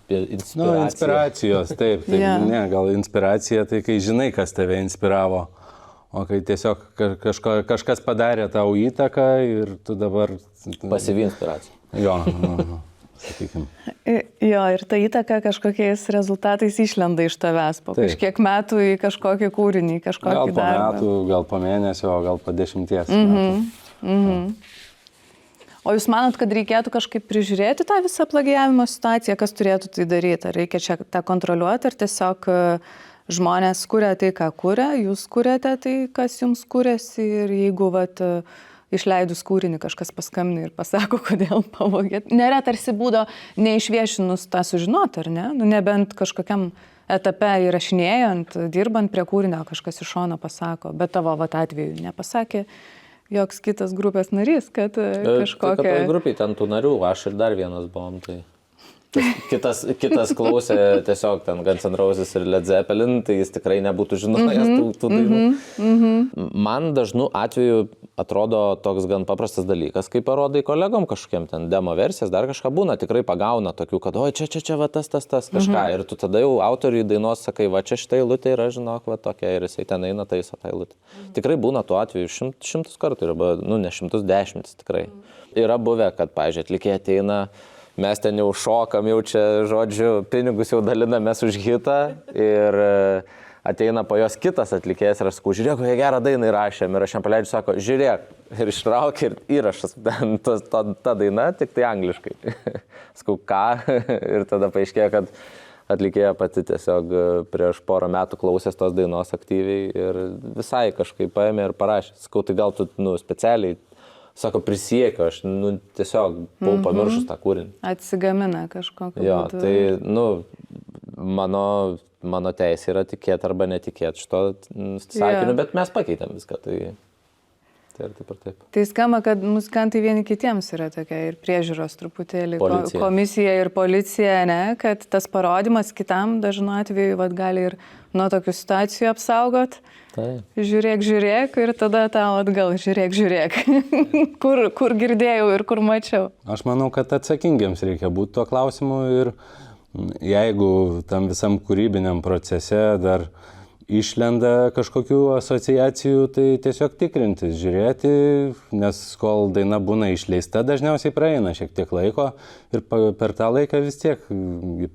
Inspiracijos, taip, ne, gal inspiracija, tai kai žinai, kas tave inspiravo, o kai tiesiog kažkas padarė tau įtaką ir tu dabar... Pasyvi inspiracija. Jo, sakykim. Jo, ir ta įtaka kažkokiais rezultatais išlenda iš tavęs po kažkiek metų į kažkokį kūrinį, kažkokį darbą. Gal po metų, gal po mėnesio, gal po 10 metų. O jūs manot, kad reikėtų kažkaip prižiūrėti tą visą plagijavimo situaciją, kas turėtų tai daryti? Ar reikia čia tą kontroliuoti, ar tiesiog žmonės kuria tai, ką kuria, jūs kuriate tai, kas jums kuriasi ir jeigu išleidus kūrinį kažkas paskambina ir pasako, kodėl pavogėt. Nėra tarsi būdo neišviešinus tą sužinoti, ar ne? Nebent kažkokiam etape įrašinėjant, dirbant prie kūrinio, kažkas iš šono pasako, bet tavo atveju nepasakė joks kitas grupės narys, kad kažkokia... Tai kad grupiai ten tų narių, aš ir dar vienas buvom, tai... Kitas klausė tiesiog ten Guns N' Roses ir Led Zeppelin, tai jis tikrai nebūtų žinojęs tų dainų. Man dažnu atveju atrodo toks gan paprastas dalykas, kai parodai kolegom kažkokiem ten demo versijas, dar kažką būna, tikrai pagauna tokių, kad oi, čia, va tas kažką. Ir tu tada jau autoriui dainos sakai, va čia šitą eilutę yra, žinok, va tokia, ir jisai ten eina taiso tą eilutę. Tikrai būna tuo atveju šimtus kartų, ne 110 tikrai. Yra buvę, kad, pavyzdžiui, atlikėjai ateina, mes ten jau šokam, jau čia, žodžiu, pinigus jau dalinamės už hitą ir ateina po jos kitas atlikėjas ir aš sakau, žiūrėk, kokią gerą dainą įrašėm. Ir aš jam paleidžiu, sako, žiūrėk, ir ištraukia ir įrašas, ta daina, tik tai angliškai. Sakau, ką? Ir tada paaiškėjo, kad atlikėja pati tiesiog prieš porą metų klausęs tos dainos aktyviai ir visai kažkaip paėmė ir parašė. Sakau, tai gal tu specialiai... Sako, prisiekiu, aš tiesiog buvau pamiršus tą kūrinį. Atsigamina kažkokį. Jo, tai, mano teisė yra tikėti arba netikėti šito sakiniu, bet mes pakeitėm viską, tai ir taip. Tai skamba, kad muzikantai vieni kitiems yra tokia ir priežiūros truputėlį komisija ir policija, ne, kad tas parodymas kitam dažnu atveju gali ir nuo tokių situacijų apsaugot. Taip. Žiūrėk ir tada tau atgal žiūrėk. kur girdėjau ir kur mačiau. Aš manau, kad atsakingiams reikia būti tuo klausimu ir jeigu tam visam kūrybiniam procese dar išlenda kažkokių asociacijų, tai tiesiog tikrintis, žiūrėti, nes kol daina būna išleista, dažniausiai praeina šiek tiek laiko ir per tą laiką vis tiek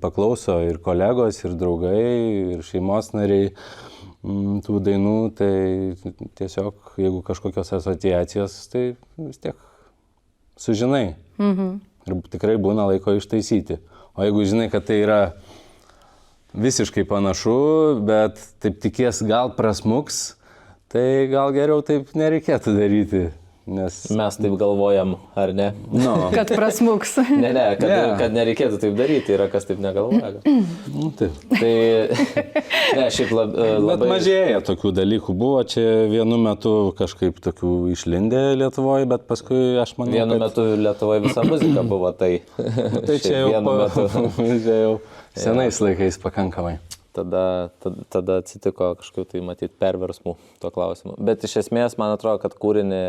paklauso ir kolegos, ir draugai, ir šeimos nariai tų dainų, tai tiesiog jeigu kažkokios asociacijos, tai vis tiek sužinai. Ir tikrai būna laiko ištaisyti. O jeigu žinai, kad tai yra visiškai panašu, bet taip tikies gal prasmuks, tai gal geriau taip nereikėtų daryti. Nes... Mes taip galvojam, ar ne? No. Kad prasmuks. Ne, kad nereikėtų taip daryti, yra kas taip negalvoja. Taip. Tai, šiaip labai... Bet mažėja tokių dalykų. Buvo čia vienu metu kažkaip tokių išlindę Lietuvoje, bet paskui aš manau, vienu metu Lietuvoje visa muzika buvo tai. Tai čia jau senais laikais pakankamai. Tada atsitiko kažkaip tai matyti perversmų tuo klausimu. Bet iš esmės, man atrodo, kad kūrinį,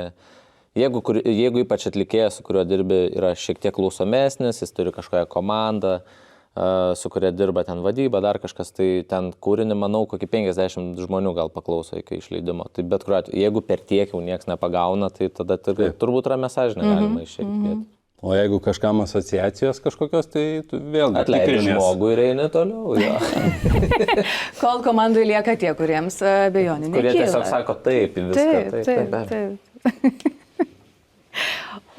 jeigu ypač atlikėjas, su kuriuo dirbi, yra šiek tiek klausomesnis, jis turi kažkokią komandą, su kuria dirba ten vadyba, dar kažkas, tai ten kūrinį, manau, kokį 50 žmonių gal paklauso iki išleidimo. Tai bet kuriuo atveju, jeigu per tiek jau niekas nepagauna, tai tada turbūt ramia sąžinė galima išeiti. O jeigu kažkam asociacijos kažkokios, tai tu vėlgi atleidži žmogų ir eini toliau. Jo. Kol komandai lieka tie, kuriems abejonių nekyla. Kurie tiesiog sako taip į viską. Taip.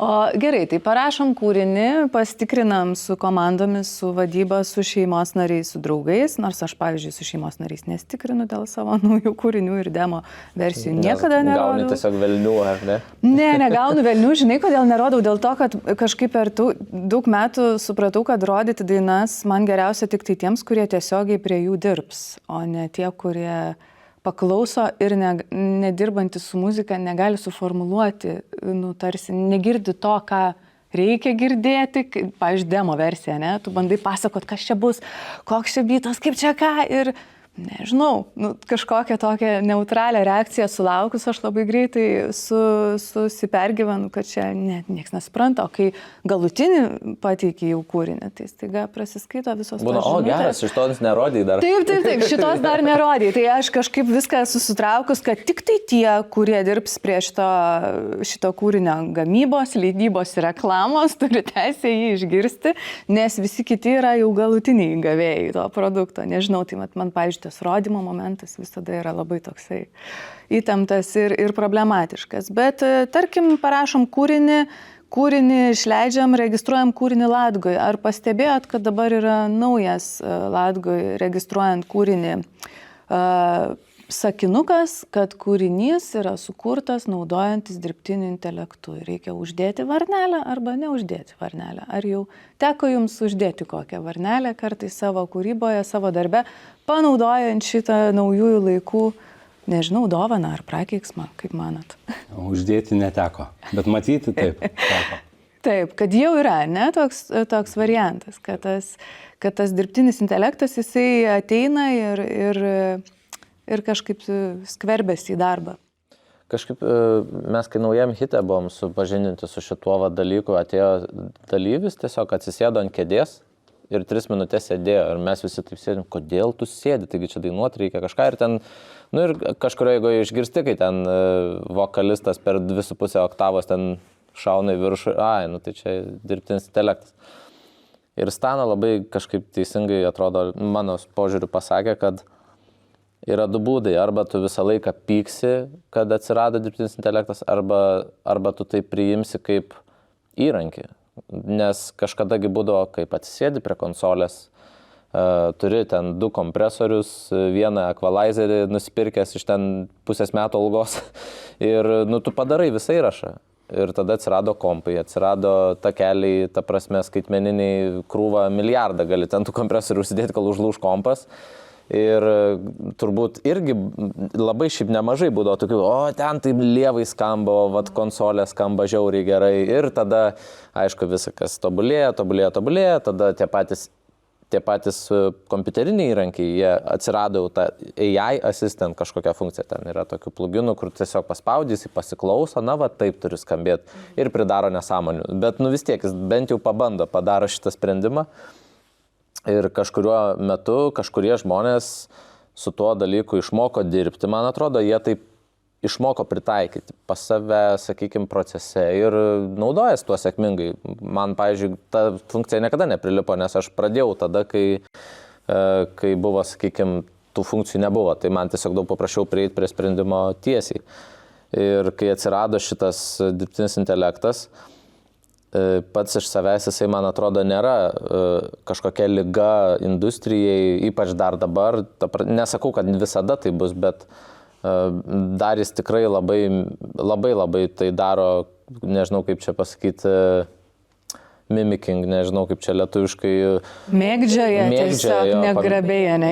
O gerai, tai parašom kūrinį, pasitikrinam su komandomis, su vadyba, su šeimos nariais, su draugais, nors aš, pavyzdžiui, su šeimos nariais nestikrinu dėl savo naujų kūrinių ir demo versijų. Niekada nerodau. Gauni tiesiog velnių, ar ne? Ne, negaunu velnių, žinai, kodėl nerodau, dėl to, kad kažkaip per daug metų supratau, kad rodyti dainas man geriausia tik tai tiems, kurie tiesiogiai prie jų dirbs, o ne tie, kurie paklauso ir nedirbantis su muzika negali suformuluoti, tarsi negirdi to, ką reikia girdėti, pavyzdžiui, demo versija, ne? Tu bandai pasakot, kas čia bus, koks čia bytas, kaip čia ką ir nežinau, kažkokią tokią neutralią reakciją sulaukus, aš labai greitai susipergyvenu, kad čia niekas nesupranta, o kai galutinį pateikia jau kūrinį, tai staiga prasiskaito visos būna, tos žinutės. Geras, iš to nerodai dar. Taip, šitos dar nerodai. Tai aš kažkaip viską susitraukus, kad tik tai tie, kurie dirbs prie šito kūrinio gamybos, leidybos ir reklamos, turi teisę jį išgirsti, nes visi kiti yra jau galutiniai gavėjai to produkto. Nežinau, tai man, pavyzdžiui, tas rodymo momentas visada yra labai toksai įtemptas ir problematiškas. Bet tarkim, parašom kūrinį išleidžiam, registruojam kūrinį Latgoje. Ar pastebėjot, kad dabar yra naujas Latgoje registruojant kūrinį sakinukas, kad kūrinys yra sukurtas naudojantis dirbtiniu intelektu. Reikia uždėti varnelę arba neuždėti varnelę. Ar jau teko jums uždėti kokią varnelę kartais savo kūryboje, savo darbe, panaudojant šitą naujųjų laikų, nežinau, dovaną ar prakeiksmą, kaip manat? Uždėti neteko, bet matyti taip. Teko. Taip, kad jau yra, ne, toks variantas, kad tas dirbtinis intelektas, jisai ateina ir kažkaip skverbėsi į darbą. Kažkaip mes, kai naujam hite buvom supažindinti su šituo dalyku, atėjo dalyvis, tiesiog atsisėdo ant kėdės ir 3 minutės sėdėjo. Ir mes visi taip sėdėm, kodėl tu sėdi, taigi čia dainuoti reikia kažką. Ir ten, ir kažkurio, jeigu išgirsti, kai ten vokalistas per 2,5 oktavos ten šauna į viršų, tai čia dirbtinis intelektas. Ir Stana labai kažkaip teisingai, atrodo, mano požiūriu pasakė, kad yra 2 būdai, arba tu visą laiką pyksi, kad atsirado dirbtinis intelektas, arba tu tai priimsi kaip įrankį. Nes kažkadagi būdavo, kaip atsisėdi prie konsolės, turi ten 2 kompresorius, 1 equalizerį nusipirkęs iš ten pusės metų algos ir tu padarai visą įrašą. Ir tada atsirado kompai, atsirado takeliai, ta prasme skaitmeniniai krūva milijardą gali ten tų kompresorių užsidėti, kol užlūž kompas. Ir turbūt irgi labai šiaip nemažai būdavo tokių, ten tai lievai skamba, konsolė skamba žiauriai gerai. Ir tada, aišku, viskas tobulėja, tada tie patys kompiuteriniai įrankiai, jie atsirado tą AI assistant kažkokią funkciją. Ten yra tokių pluginų, kur tiesiog paspaudys, pasiklauso, taip turi skambėti ir pridaro nesąmonių. Bet vis tiek jis bent jau padaro šitą sprendimą. Ir kažkuriuo metu kažkurie žmonės su tuo dalyku išmoko dirbti, man atrodo, jie taip išmoko pritaikyti pas save, sakykime, procese ir naudojasi tuo sėkmingai. Man, pavyzdžiui, ta funkcija niekada neprilipo, nes aš pradėjau tada, kai buvo, sakykime, tų funkcijų nebuvo. Tai man tiesiog daug paprašiau prieiti prie sprendimo tiesiai. Ir kai atsirado šitas dirbtinis intelektas, pats iš savęs jisai, man atrodo, nėra kažkokia liga industrijai, ypač dar dabar. Nesakau, kad visada tai bus, bet dar jis tikrai labai tai daro, nežinau kaip čia pasakyti, mimicking, nežinau kaip čia lietuviškai. Mėgdžioja, tiesiog negrabėja, ne?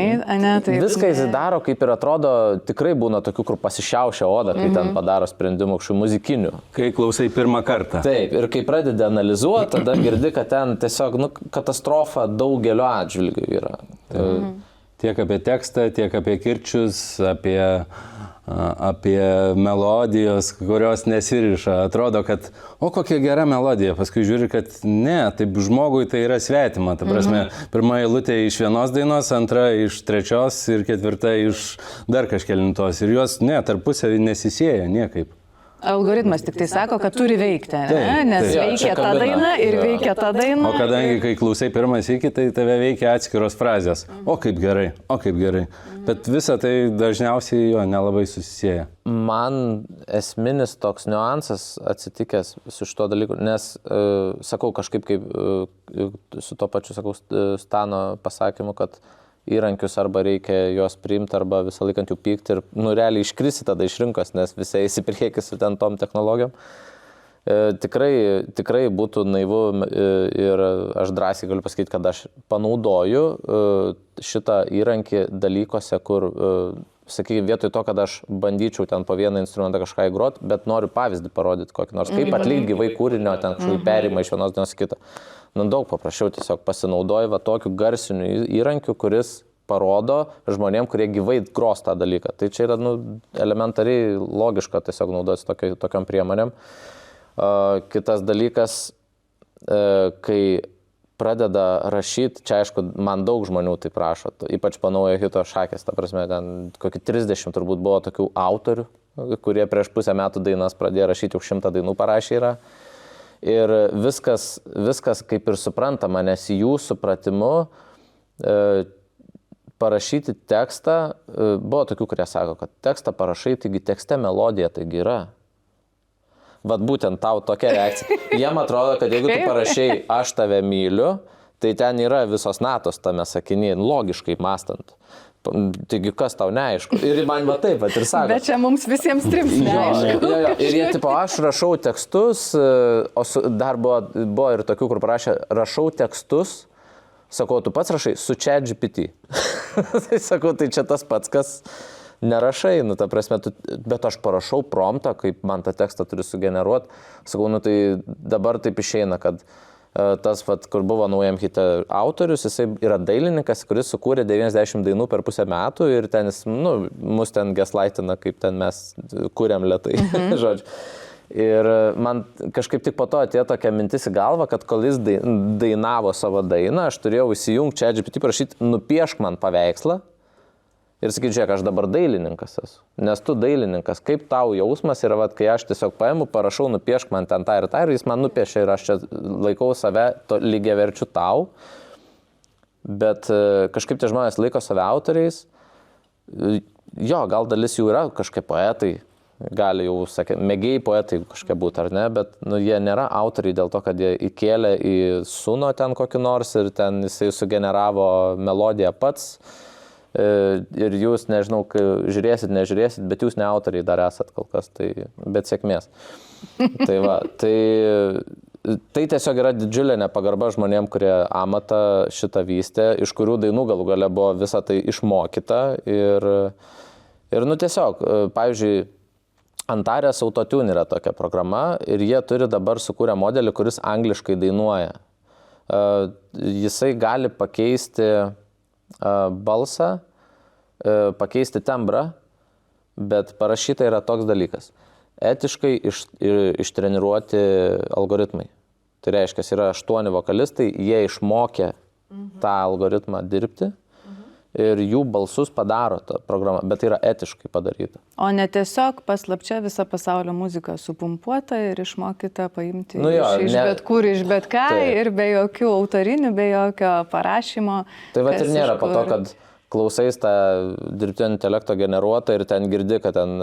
Viską jis daro, kaip ir atrodo, tikrai būna tokių, kur pasišiaušia oda, kai ten padaro sprendimų kažkokių muzikinių. Kai klausai pirmą kartą. Taip, ir kai pradedi analizuoti, tada girdi, kad ten tiesiog katastrofa daugeliu atžvilgių yra. tiek apie tekstą, tiek apie kirčius, apie melodijos, kurios nesiriša. Atrodo, kad, kokia gera melodija. Paskui žiūri, kad ne, taip žmogui tai yra svetima. Ta prasme, pirma eilutė iš vienos dainos, antra iš trečios ir ketvirta iš dar kažkelintos. Ir jos, tarpusavį nesisėja niekaip. Algoritmas tik tai sako, kad turi veikti, nes veikia ta daina ir veikia ta daina. O kadangi, kai klausai pirmas iki, tai tave veikia atskiros frazės. O kaip gerai, o kaip gerai. Bet visa tai dažniausiai jo nelabai susisieja. Man esminis toks niuansas atsitikęs su šito dalyku, nes, sakau, kažkaip kaip su to pačiu, sakau, Stano pasakymu, kad įrankius arba reikia juos priimti, arba visą laiką ant jų pykti ir, realiai iškrisi tada iš rinkos, nes visai įsipriekis su ten tom technologijom. Tikrai būtų naivu ir aš drąsiai galiu pasakyti, kad aš panaudoju šitą įrankį dalykose, kur, sakykime, vietoj to, kad aš bandyčiau ten po vieną instrumentą kažką įgroti, bet noriu pavyzdį parodyti kokį nors, kaip atlikti gyvai kūrinio, ten kažkokį perimą iš vienos dienos į kitą. Daug paprasčiau tiesiog pasinaudoju tokiu garsiniu įrankiu, kuris parodo žmonėm, kurie gyvai gros tą dalyką. Tai čia yra elementariai logiška tiesiog naudotis tokiam priemonėm. Kitas dalykas, kai pradeda rašyti, čia aišku, man daug žmonių tai prašo, ypač po naujo hito Šakės, ta prasme, ten kokį 30 turbūt buvo tokių autorių, kurie prieš pusę metų dainas pradėjo rašyti, jau 100 dainų parašė yra. Ir viskas kaip ir suprantama, nes jų supratimu parašyti tekstą, buvo tokių, kurie sako, kad tekstą parašai, taigi tekste melodija, taigi yra. Vat būtent tau tokia reakcija. Jiem atrodo, kad jeigu tu parašai aš tave myliu, tai ten yra visos natos tame sakinyje, logiškai mąstant. Taigi kas tau neaišku. Ir man taip ir sako. Bet čia mums visiems trims neaišku. Jo. Ir jie tipo, aš rašau tekstus, o dar buvo ir tokių, kur parašė, rašau tekstus, sakau, tu pats rašai su ChatGPT. Tai sakau, tai čia tas pats, kas nerašai, ta prasme, bet aš parašau promptą, kaip man tą tekstą turi sugeneruoti. Sakau, tai dabar taip išeina, kad tas, kur buvo naujam hite autorius, jisai yra dailininkas, kuris sukūrė 90 dainų per pusę metų ir ten jis, mus ten gaslaitina, kaip ten mes kūrėm lėtai, žodžiu. Ir man kažkaip tik po to atėjo tokia mintis į galvą, kad kol jis dainavo savo dainą, aš turėjau įsijungti ChatGPT, prašyti, nupiešk man paveikslą. Ir sakyti, žiūrėk, aš dabar dailininkas esu, nes tu dailininkas, kaip tau jausmas yra, kai aš tiesiog paimu, parašau, nupiešk man ten tą ir jis man nupiešia ir aš čia laikau save lygiaverčiu tau, bet kažkaip tie žmonės laiko save autoriais, jo, gal dalis jų yra kažkokie poetai, gali jau, sakė, mėgėjai poetai kažkokie būti ar ne, bet jie nėra autoriai dėl to, kad jie įkėlė į Suno ten kokį nors ir ten jisai sugeneravo melodiją pats. Ir jūs, nežinau, žiūrėsit, nežiūrėsit, bet jūs ne autoriai dar esat kol kas, bet sėkmės. Tai tiesiog yra didžiulė nepagarba žmonėm, kurie amatą šitą vystė, iš kurių dainų galų gale buvo visa tai išmokyta. Ir tiesiog, pavyzdžiui, Antares Autotune yra tokia programa ir jie turi dabar sukūrę modelį, kuris angliškai dainuoja. Jisai gali pakeisti balsą, pakeisti tembrą, bet parašyta yra toks dalykas. Etiškai ištreniruoti algoritmai. Tai reiškia, yra 8 vokalistai, jie išmokė tą algoritmą dirbti ir jų balsus padaro tą programą, bet tai yra etiškai padaryta. O ne tiesiog paslapčia visą pasaulio muziką supumpuota ir išmokyta paimti iš bet kur, iš bet ką ir be jokių autorinių, be jokio parašymo. Tai va ir nėra po to, kad klausais tą dirbtinio intelekto generuotą ir ten girdi, kad ten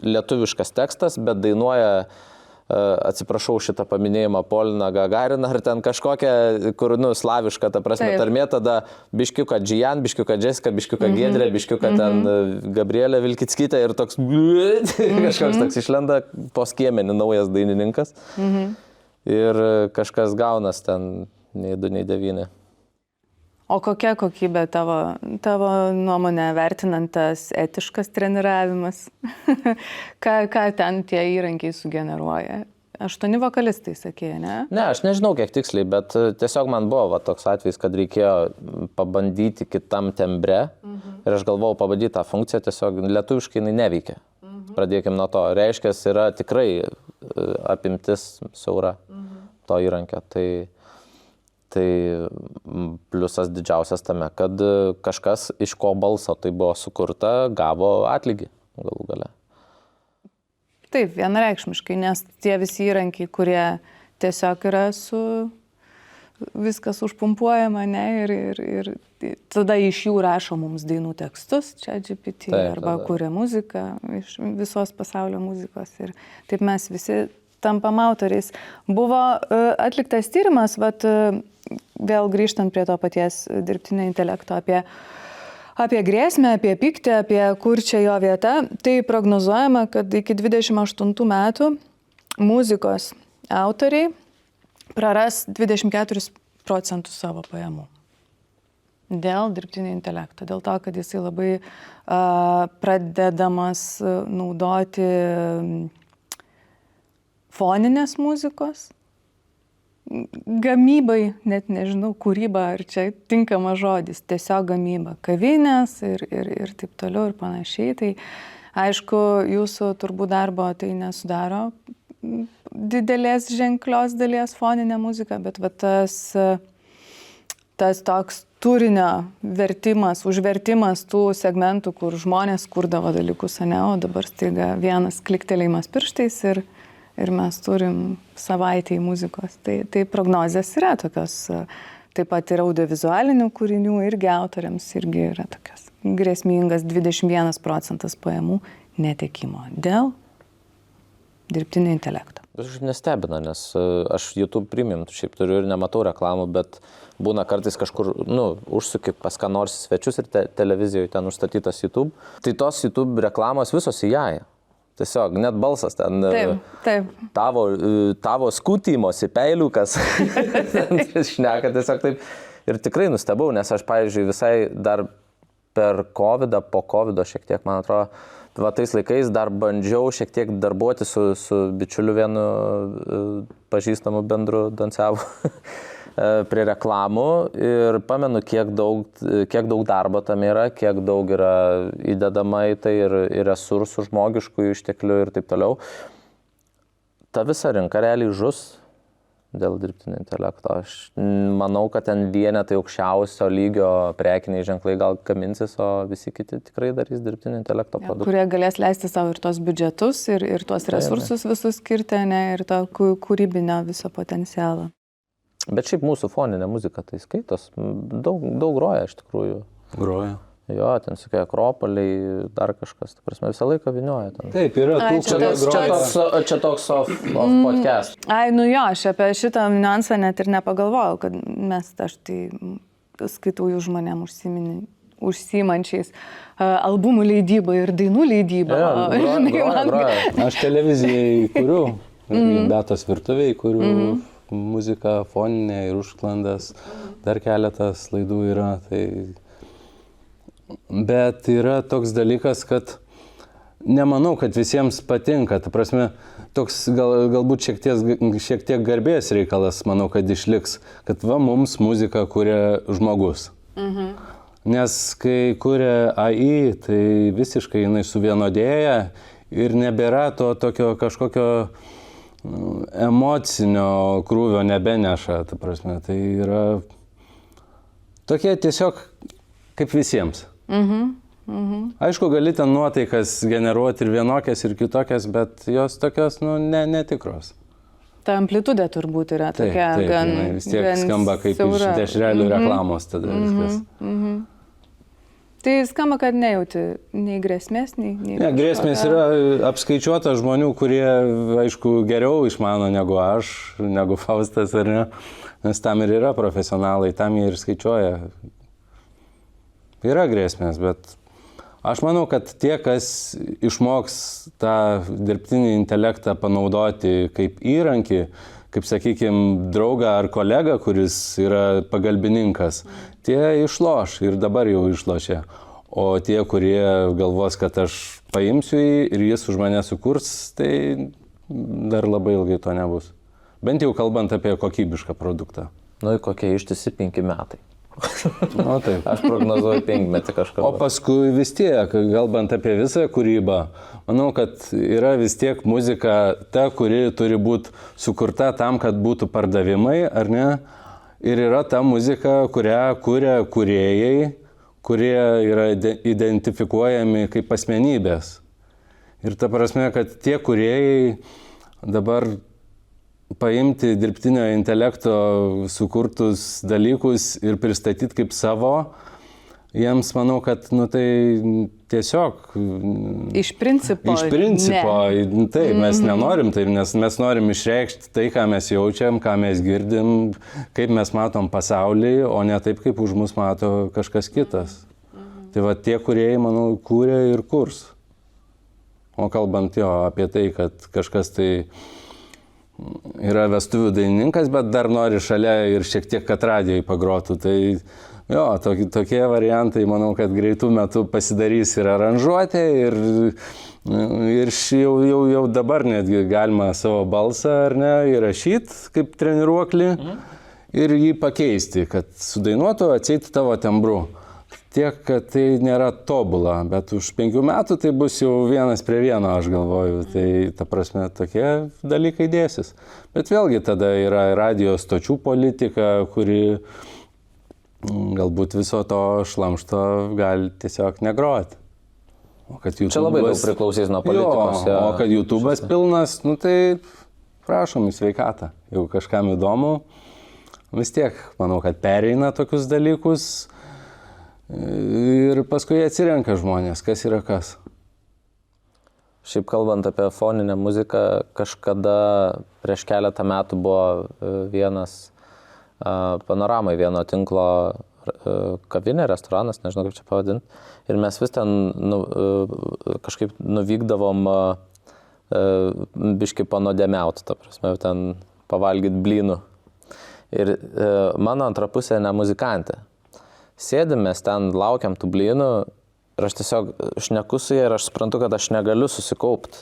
lietuviškas tekstas, bet dainuoja, atsiprašau šitą paminėjimą, Poliną Gagariną ar ten kažkokią, kur, slaviška, ta prasme, tarmė, tada biškiuką Džijan, biškiuką Džesika, biškiuką Giedrė, biškiuką ten Gabrielė Vilkickytė ir toks kažkoks toks išlenda po skiemenį naujas dainininkas. Ir kažkas gaunas ten nei 2, nei 9. O kokia kokybė tavo nuomonė vertinant tas etiškas treniravimas? Ką ten tie įrankiai sugeneruoja? 8 vokalistai, sakė, ne? Ne, aš nežinau kiek tiksliai, bet tiesiog man buvo toks atvejis, kad reikėjo pabandyti kitam tembre ir aš galvojau pabandyti tą funkciją, tiesiog lietuviškai jinai neveikia. Pradėkim nuo to. Reiškia, yra tikrai apimtis siaura to įrankio. Tai pliusas didžiausias tame, kad kažkas, iš ko balso tai buvo sukurta, gavo atlygį galų gale. Taip, vienareikšmiškai, nes tie visi įrankiai, kurie tiesiog yra viskas užpumpuojama, ne, ir tada iš jų rašo mums dainų tekstus, ChatGPT, arba kuria muziką iš visos pasaulio muzikos ir taip mes visi tampam autoriais. Buvo atliktas tyrimas, vėl grįžtant prie to paties dirbtinio intelekto, apie grėsmę, apie pyktį, apie kur čia jo vieta, tai prognozuojama, kad iki 28 metų muzikos autoriai praras 24% savo pajamų. Dėl dirbtinio intelekto, dėl to, kad jisai labai pradedamas naudoti foninės muzikos, gamybai, net nežinau, kūryba, ar čia tinkamas žodis, tiesiog gamyba, kavinės ir taip toliau ir panašiai. Tai aišku, jūsų turbūt darbo tai nesudaro didelės ženklios dalies foninė muzika, bet tas toks turinio vertimas, užvertimas tų segmentų, kur žmonės kurdavo dalykus, ne, o dabar staiga vienas kliktelėjimas pirštais ir mes turim savaitę į muzikos. Tai prognozės yra tokios, taip pat ir audiovizualinių kūrinių, irgi autoriams irgi yra tokios grėsmingas 21% pajamų netekimo dėl dirbtinio intelekto. Aš nestebina, nes aš YouTube Premium šiaip turiu ir nematau reklamų, bet būna kartais kažkur, užsuki pas ką nors svečius ir televizijoje ten užstatytas YouTube. Tai tos YouTube reklamos visos į jai. Tiesiog, net balsas ten, taip. Tavo skutimosi peiliukas, šneka tiesiog taip. Ir tikrai nustebau, nes aš, pavyzdžiui, visai dar per COVID, po COVID šiek tiek, man atrodo, tais laikais dar bandžiau šiek tiek darbuoti su bičiuliu vienu pažįstamu bendru dansevu prie reklamų ir pamenu, kiek daug darbo tam yra, kiek daug yra įdedama į tai ir resursų žmogiškų išteklių ir taip toliau. Ta visa rinka realiai žus dėl dirbtinio intelekto. Aš manau, kad ten vienetai aukščiausio lygio prekiniai ženklai gal gaminsis, o visi kiti tikrai darys dirbtinio intelekto produktus. Kurie galės leisti savo ir tos biudžetus, ir tuos resursus visus skirti, ne, ir to kūrybinio viso potencialą. Bet šiaip mūsų foninė muzika tai skaitos, daug groja iš tikrųjų. Groja. Jo, ten tokie Akropoliai, dar kažkas, ta prasme, visą laiką vinioja ten. Taip, yra tų, kurie groja. Čia toks off podcast. Aš apie šitą niuansą net ir nepagalvojau, kad aš tai skaitau jų žmonėm užsiimančiais albumų leidybą ir dainų leidybą. Groja. Aš televizijai kuriu, Beatos virtuvėje kuriu. Muzika foninė ir užsklandas, dar keletas laidų yra. Bet yra toks dalykas, kad nemanau, kad visiems patinka. Ta prasme, toks galbūt šiek tiek garbės reikalas, manau, kad išliks, kad mums muziką kuria žmogus. Nes kai kuria AI, tai visiškai jinai suvienodėja ir nebėra to tokio kažkokio emocinio krūvio nebeneša, ta prasme, tai yra tokie tiesiog kaip visiems. Aišku, gali ten nuotaikas generuoti ir vienokias, ir kitokias, bet jos tokios, netikros. Ta amplitudė turbūt yra tokia gan... Taip, vis tiek skamba kaip iš dešrelių reklamos tada viskas. Tai skamba, kad nejauti nei grėsmės, nei... Ne, grėsmės yra apskaičiuota žmonių, kurie, aišku, geriau išmano negu aš, negu Faustas, ar ne? Nes tam ir yra profesionalai, tam jie ir skaičiuoja. Yra grėsmės, bet aš manau, kad tie, kas išmoks tą dirbtinį intelektą panaudoti kaip įrankį, kaip, sakykime, draugą ar kolegą, kuris yra pagalbininkas, tie išloš ir dabar jau išlošia. O tie, kurie galvos, kad aš paimsiu jį ir jis už mane sukurs, tai dar labai ilgai to nebus. Bent jau kalbant apie kokybišką produktą. Nu, kokie ištisi 5 metai. Nu, taip. Aš prognozuoju 5 metį kažką. O paskui vis tiek, kalbant apie visą kūrybą, manau, kad yra vis tiek muzika ta, kuri turi būti sukurta tam, kad būtų pardavimai, ar ne? Ir yra ta muzika, kurią kuria kūrėjai, kurie yra identifikuojami kaip asmenybės. Ir ta prasme, kad tie kūrėjai dabar paimti dirbtinio intelekto sukurtus dalykus ir pristatyti kaip savo, jiems manau, kad tai tiesiog... Iš principo. Taip, mes nenorim taip, nes mes norim išreikšti tai, ką mes jaučiam, ką mes girdim, kaip mes matom pasaulį, o ne taip, kaip už mus mato kažkas kitas. Tai va tie kūrėjai, manau, kūrė ir kurs. O kalbant apie tai, kad kažkas tai yra vestuvių dainininkas, bet dar nori šalia ir šiek tiek, kad radijoj pagrotų, tai tokie variantai, manau, kad greitų metų pasidarys ir aranžuotė, ir jau dabar netgi galima savo balsą, ar ne, įrašyti kaip treniruoklį ir jį pakeisti, kad sudainuotų, atseitų tavo tembru. Tiek, kad tai nėra tobula, bet už 5 metų tai bus jau 1 prie 1, aš galvoju. Tai ta prasme tokie dalykai dėsis. Bet vėlgi tada yra radijo stočių politika, kuri galbūt viso to šlamšto gali tiesiog negroti. Čia labai daug priklausys nuo politikos. O kad YouTube'as pilnas, tai prašom į sveikatą. Jeigu kažkam įdomu, vis tiek manau, kad pereina tokius dalykus. Ir paskui atsirenka žmonės, kas yra kas. Šiaip kalbant apie foninę muziką, kažkada prieš keletą metų buvo vienas Panoramai vieno tinklo kavinė, restoranas, nežinau kaip čia pavadinti. Ir mes vis ten kažkaip nuvykdavom biškį panodėmiauti, ta prasme, ten pavalgyti blynų. Ir mano antra pusė ne muzikantė. Sėdim, mes ten laukiam tų blynų ir aš tiesiog šneku su jie ir aš suprantu, kad aš negaliu susikaupti.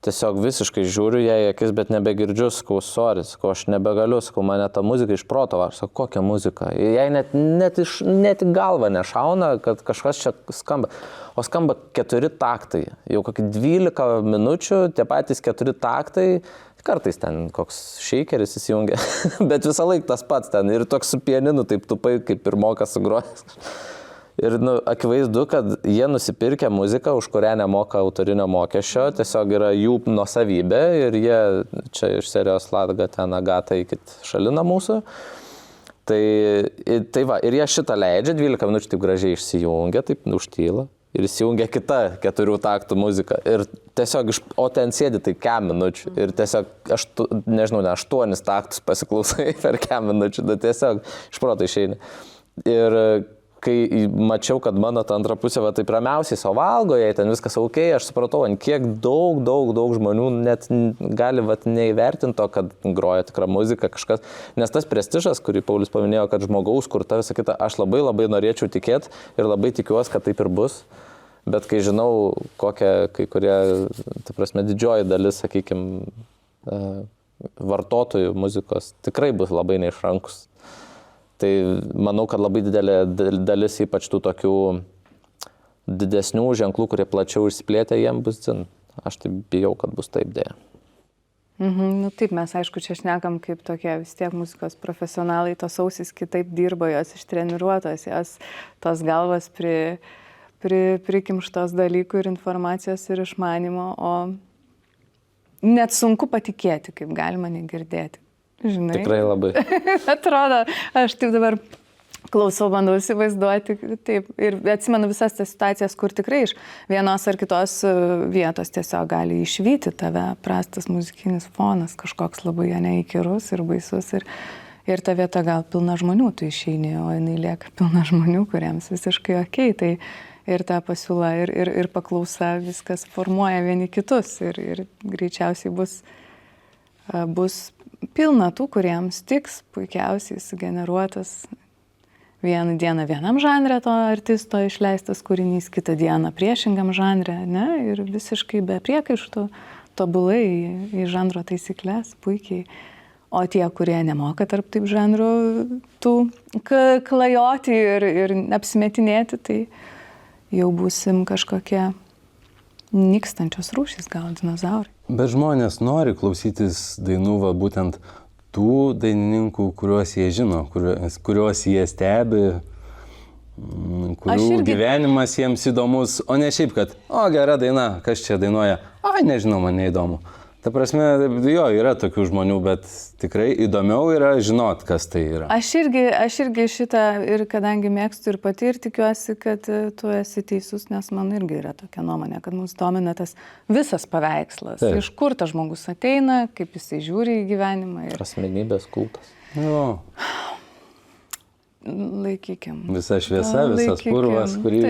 Tiesiog visiškai žiūriu jai į akis, bet nebegirdžiu, sakau, sorry, sakau, aš nebegaliu, sakau, mane ta muzika iš proto var, sakau, kokia muzika. Jai net į galvą nešauna, kad kažkas čia skamba. O skamba 4 taktai, jau kokį 12 minučių, tie patys 4 taktai, kartais ten koks šeikeris įsijungia, bet visą laiką tas pats ten ir toks su pianinu, taip tupai, kaip ir moka sugroti. Ir akivaizdu, kad jie nusipirkę muziką, už kurią nemoka autorinio mokesčio, tiesiog yra jų nuosavybė ir jie čia iš serijos Latga ten Agata įkit šalina mūsų. Tai va, ir jie šitą leidžia, 12 minučių taip gražiai išsijungia, taip užtyla. Ir įsijungia kita 4 taktų muzika. Ir tiesiog, o ten sėdi tai 4 minučių. Ir tiesiog, nežinau, 8 taktus pasiklausai per 4 minučių. Tiesiog iš proto išeini. Ir kai mačiau, kad mano ta antra pusė va taip ramiausiai savo valgo, jei ten viskas ok, aš supratau, ant kiek daug žmonių net gali vat neįvertinti to, kad groja tikra muzika kažkas. Nes tas prestižas, kurį Paulius paminėjo, kad žmogaus kurta visą kitą, aš labai norėčiau tikėti ir labai tikiuosi, kad taip ir bus. Bet kai žinau, kokia kai kurie, ta prasme, didžioji dalis, sakykime, vartotojų muzikos tikrai bus labai neišrankus. Tai manau, kad labai didelė dalis, ypač tų tokių didesnių ženklų, kurie plačiau išsiplėtė, jiem bus dzin. Aš taip bijau, kad bus taip dėja. Taip, mes aišku, čia šnekam kaip tokie vis tiek muzikos profesionalai, tos ausis kitaip dirba, jos ištreniruotos, jos tos galvas prikimštos dalykų ir informacijos ir išmanimo, o net sunku patikėti, kaip galima negirdėti. Žinai? Tikrai labai. Atrodo, aš taip dabar klausau, bandau įsivaizduoti, taip, ir atsimenu visas tas situacijas, kur tikrai iš vienos ar kitos vietos tiesiog gali išvyti tave prastas muzikinis fonas, kažkoks labai neįkyrus ir baisus, ir ta vieta gal pilna žmonių, tu išeini, o jinai lieka pilna žmonių, kuriems visiškai okei, tai ir ta pasiūla, ir paklausa, viskas formuoja vieni kitus, ir greičiausiai bus pilna tų, kuriems tiks puikiausiai sugeneruotas vieną dieną vienam žanre to artisto išleistas kūrinys, kitą dieną priešingam žanre, ne? Ir visiškai be priekaištų tobulai į žanro taisyklės, puikiai. O tie, kurie nemoka tarp taip žanrų, tų klajoti ir apsimetinėti, tai jau būsim kažkokie nykstančios rūšys, gal dinozaurai. Bet žmonės nori klausytis dainų, va, būtent tų dainininkų, kuriuos jie žino, kuriuos jie stebi, kurių gyvenimas jiems įdomus, o ne šiaip, kad, gera daina, kas čia dainuoja, nežinau, man neįdomu. Ta prasme, jo, yra tokių žmonių, bet tikrai įdomiau yra žinot, kas tai yra. Aš irgi šitą ir kadangi mėgstu ir pati ir tikiuosi, kad tu esi teisus, nes man irgi yra tokia nuomonė, kad mus domina tas visas paveikslas. Taip. Iš kur tas žmogus ateina, kaip jisai žiūri į gyvenimą. Asmenybės kultas. Jo. Laikykim. Visa šviesa, visas purvas, kurį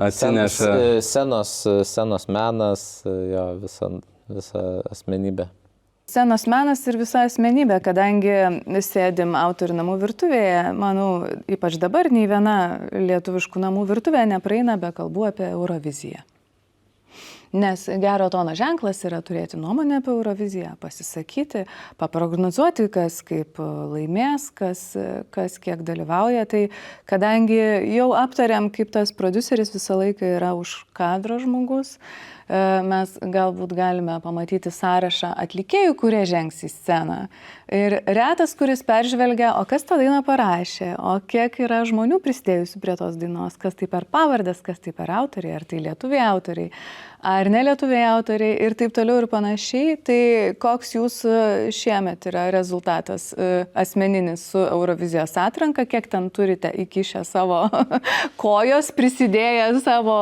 atsineša. Scenos menas, jo, visa asmenybė. Scenos menas ir visa asmenybė, kadangi sėdim autorių namų virtuvėje, manau, ypač dabar nei viena lietuviškų namų virtuvė nepraeina be kalbų apie Euroviziją. Nes gero tono ženklas yra turėti nuomonę apie Euroviziją, pasisakyti, paprognozuoti, kas kaip laimės, kas kiek dalyvauja. Tai kadangi jau aptariam, kaip tas prodiuseris visą laiką yra už kadro žmogus, mes galbūt galime pamatyti sąrašą atlikėjų, kurie žengs į sceną. Ir retas, kuris peržvelgia, o kas tą dainą parašė, o kiek yra žmonių prisidėjusių prie tos dainos, kas tai per pavardes, kas tai per autoriai, ar tai lietuviai autoriai, ar ne lietuviai autoriai ir taip toliau ir panašiai. Tai koks jūsų šiemet yra rezultatas asmeninis su Eurovizijos atranka, kiek ten turite įkišę savo kojos, prisidėję savo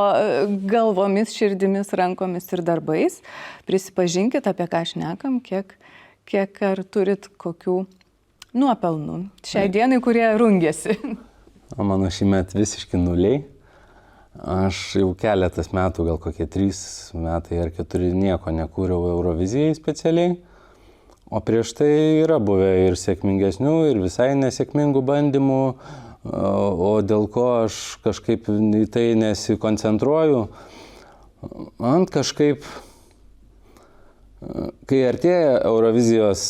galvomis, širdimis, rankomis ir darbais. Prisipažinkit, apie ką šnekam, kiek ar turit kokių nuopelnų šiai dienai, kurie rungėsi. O mano šįmet visiškai nuliai. Aš jau keletas metų, gal kokie 3 metai ar 4 nieko nekūriau Eurovizijai specialiai. O prieš tai yra buvę ir sėkmingesnių, ir visai nesėkmingų bandymų. O dėl ko aš kažkaip į tai nesikoncentruoju. Man kažkaip, kai artėja Eurovizijos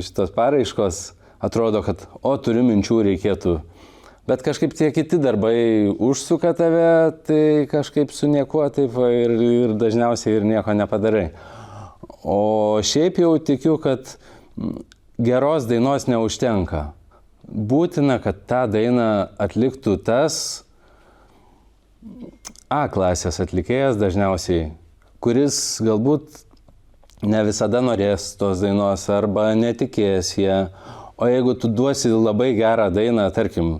šitos paraiškos, atrodo, kad turiu minčių, reikėtų. Bet kažkaip tie kiti darbai užsuka tave, tai kažkaip su niekuo taip ir dažniausiai ir nieko nepadarai. O šiaip jau tikiu, kad geros dainos neužtenka. Būtina, kad tą dainą atliktų tas A klasės atlikėjas dažniausiai, kuris galbūt ne visada norės tos dainos arba netikės ją. O jeigu tu duosi labai gerą dainą, tarkim,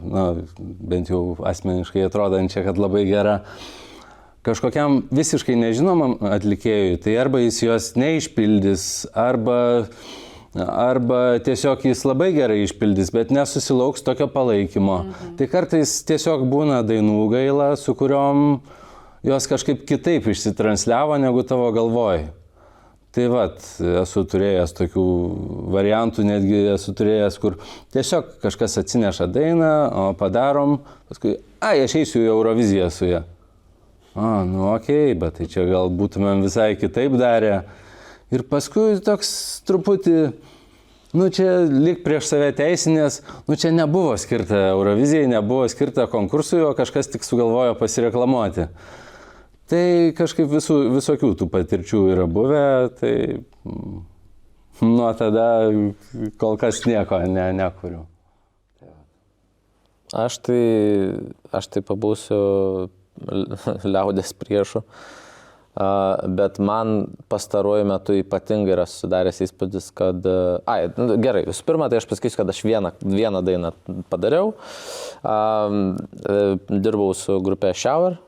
bent jau asmeniškai atrodančią, kad labai gera, kažkokiam visiškai nežinomam atlikėjui, tai arba jis jos neišpildys, arba tiesiog jis labai gerai išpildys, bet nesusilauks tokio palaikymo. Tai kartais tiesiog būna dainų gaila, su kuriom jos kažkaip kitaip išsitransliavo negu tavo galvoj. Tai vat, esu turėjęs tokių variantų, netgi esu turėjęs, kur tiesiog kažkas atsineša dainą, o padarom, paskui, aš eisiu į Euroviziją su ja. Okei, bet tai čia gal būtumėm visai kitaip darę. Ir paskui toks truputį, čia lyg prieš save teisinės, čia nebuvo skirta Eurovizijai, nebuvo skirta konkursui, o kažkas tik sugalvojo pasireklamuoti. Tai kažkaip visokių tų patirčių yra buvę, tai nuo tada kol kas nieko nekuriu. Aš tai pabūsiu liaudės priešu, bet man pastaruoju metu ypatingai yra susidaręs įspūdis, kad... Gerai, visų pirma, tai aš pasakysiu, kad aš vieną dainą padariau. Dirbau su grupė Shower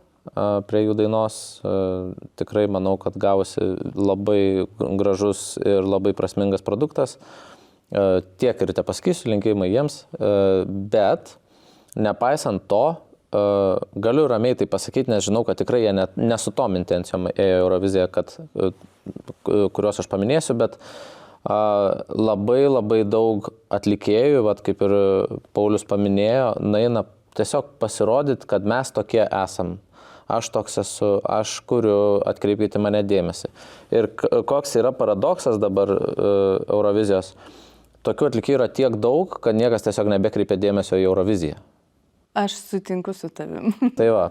prie jų dainos. Tikrai manau, kad gavosi labai gražus ir labai prasmingas produktas. Tiek ir te pasakysiu, linkėjimai jiems. Bet nepaisant to, galiu ramiai tai pasakyti, nes žinau, kad tikrai jie ne su tom intencijom ėjo Euroviziją, kuriuos aš paminėsiu, bet labai daug atlikėjų, kaip ir Paulius paminėjo, naina tiesiog pasirodyti, kad mes tokie esam. aš toks esu, aš kuriu, atkreipkite mane dėmesį. Ir koks yra paradoksas dabar Eurovizijos, tokių atlikėjų yra tiek daug, kad niekas tiesiog nebekreipia dėmesio į Euroviziją. Aš sutinku su tavim. Tai va.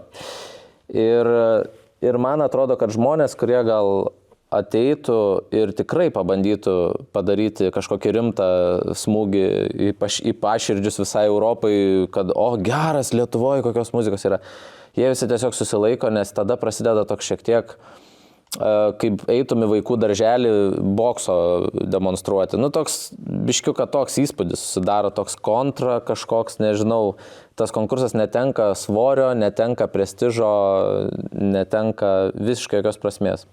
Ir man atrodo, kad žmonės, kurie gal ateitų ir tikrai pabandytų padaryti kažkokį rimtą smūgį į paširdžius visai Europai, kad geras Lietuvoje kokios muzikos yra. Jie visi tiesiog susilaiko, nes tada prasideda toks šiek tiek, kaip eitum į vaikų darželį bokso demonstruoti. Toks biškiuka toks įspūdis susidaro, toks kontra kažkoks, nežinau, tas konkursas netenka svorio, netenka prestižo, netenka visiškai jokios prasmės.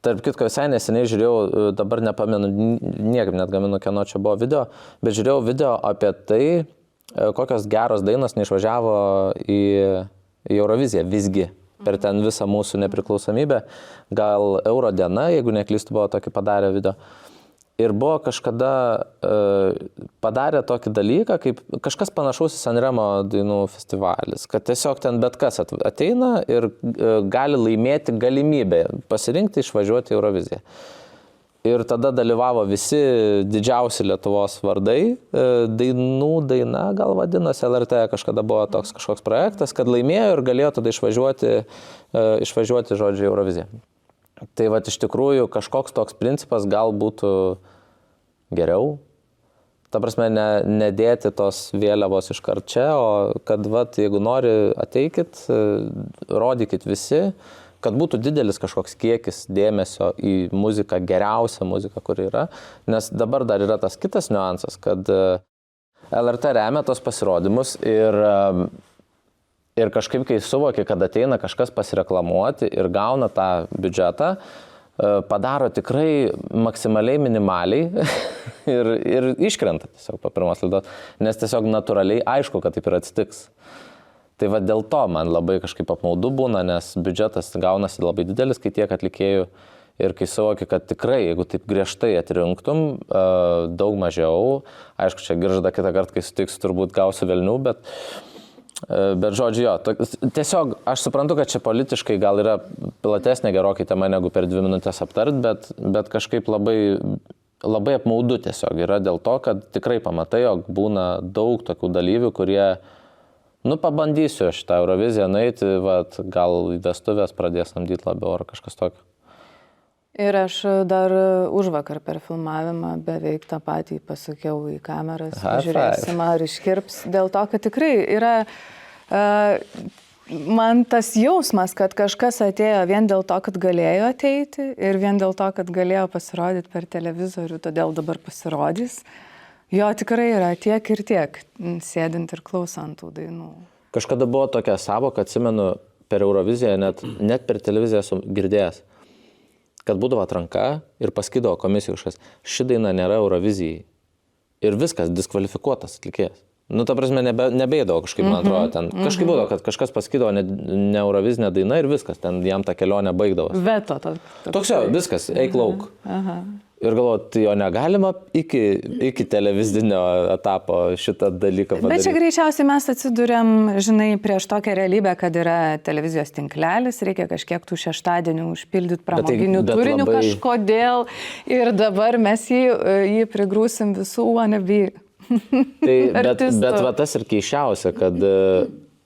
Tarp kitko, visai neseniai žiūrėjau, dabar nepamenu, niekaip net gaminu, kieno čia buvo video, bet žiūrėjau video apie tai, kokios geros dainos neišvažiavo į Euroviziją visgi per ten visą mūsų nepriklausomybę. Gal Euro diena, jeigu neklystu, buvo tokį padarę video. Ir buvo kažkada padarė tokį dalyką, kaip kažkas panašaus į San Remo dainų festivalis, kad tiesiog ten bet kas ateina ir gali laimėti galimybę pasirinkti išvažiuoti į Euroviziją. Ir tada dalyvavo visi didžiausi Lietuvos vardai, dainų daina gal vadinosi, LRT kažkada buvo toks kažkoks projektas, kad laimėjo ir galėjo tada išvažiuoti žodžiu, Euroviziją. Tai va, iš tikrųjų kažkoks toks principas gal būtų geriau. Ta prasme, nedėti tos vėliavos iškart čia, o kad va, jeigu nori, ateikit, rodykit visi, kad būtų didelis kažkoks kiekis dėmesio į muziką, geriausią muziką, kuri yra. Nes dabar dar yra tas kitas niuansas, kad LRT remia tos pasirodymus ir kažkaip, kai suvokia, kad ateina kažkas pasireklamuoti ir gauna tą biudžetą, padaro tikrai maksimaliai minimaliai ir iškrenta tiesiog po pirmos laidos, nes tiesiog natūraliai aišku, kad taip ir atsitiks. Tai va dėl to man labai kažkaip apmaudu būna, nes biudžetas gaunasi labai didelis, kai tiek atlikėjų ir kai suvokia, kad tikrai, jeigu taip griežtai atrinktum, daug mažiau, aišku, čia Giržada kitą kartą, kai sutiksiu, turbūt gausiu velnių, bet žodžiu jo, tiesiog aš suprantu, kad čia politiškai gal yra platesnė gerokai tema negu per 2 minutės aptart, bet kažkaip labai apmaudu tiesiog yra dėl to, kad tikrai pamatai, jog būna daug tokių dalyvių, kurie, pabandysiu šitą Euroviziją nueiti, gal į vestuvės pradės samdyti labiau ar kažkas tokio. Ir aš dar užvakar per filmavimą beveik tą patį pasakiau į kameras, žiūrėsim, ar iškirps, dėl to, kad tikrai yra man tas jausmas, kad kažkas atėjo vien dėl to, kad galėjo ateiti ir vien dėl to, kad galėjo pasirodyti per televizorių, todėl dabar pasirodys. Jo tikrai yra tiek ir tiek, sėdint ir klausant tų dainų. Kažkada buvo tokia savoka, atsimenu, per Euroviziją, net per televiziją esu girdėjęs, kad būdavo atranka ir paskydavo komisijų kažkas, ši daina nėra Eurovizijai. Ir viskas, diskvalifikuotas atlikėjas. Ta prasme, nebeidavo kažkaip, man atrodo, ten. Kažkaip būdavo, kad kažkas paskydavo ne Eurovizinė daina ir viskas, ten jam tą kelionę baigdavo. Veto. Toks jau, viskas, eik lauk. Ir galvoju, tai jo negalima iki televizinio etapo šitą dalyką padaryti. Bet čia greičiausiai mes atsiduriam, prieš tokią realybę, kad yra televizijos tinklelis, reikia kažkiek tų šeštadienių užpildyti pramoginių turinių kažkodėl ir dabar mes jį prigrūsim visų wannabe. Bet va tas ir keiščiausia, kad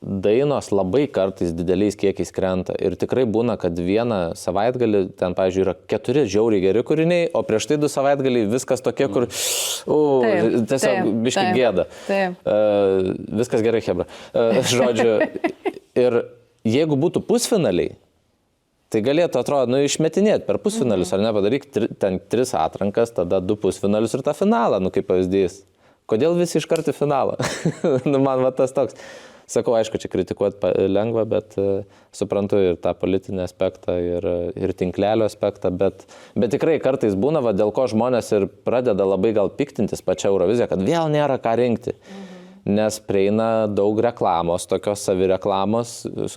dainos labai kartais dideliais kiekiais krenta ir tikrai būna, kad vieną savaitgalį ten, pavyzdžiui, yra 4 žiauriai geri kūriniai, o prieš tai 2 savaitgaliai viskas tokie, kur tiesiog biški gėda. Viskas gerai, chebra. Žodžiu, ir jeigu būtų pusfinaliai, tai galėtų, atrodo, išmetinėti per pusfinalius, ar ne, padaryk ten 3 atrankas, tada 2 pusfinalius ir tą finalą, kaip pavyzdys. Kodėl visi iškart į finalą? Man va tas toks. Sakau, aišku, čia kritikuoti lengva, bet suprantu ir tą politinį aspektą, ir tinklelio aspektą, bet tikrai kartais būna, dėl ko žmonės ir pradeda labai gal piktintis pačią Euroviziją, kad vėl nėra ką rinkti. nes prieina daug reklamos, tokios savireklamos,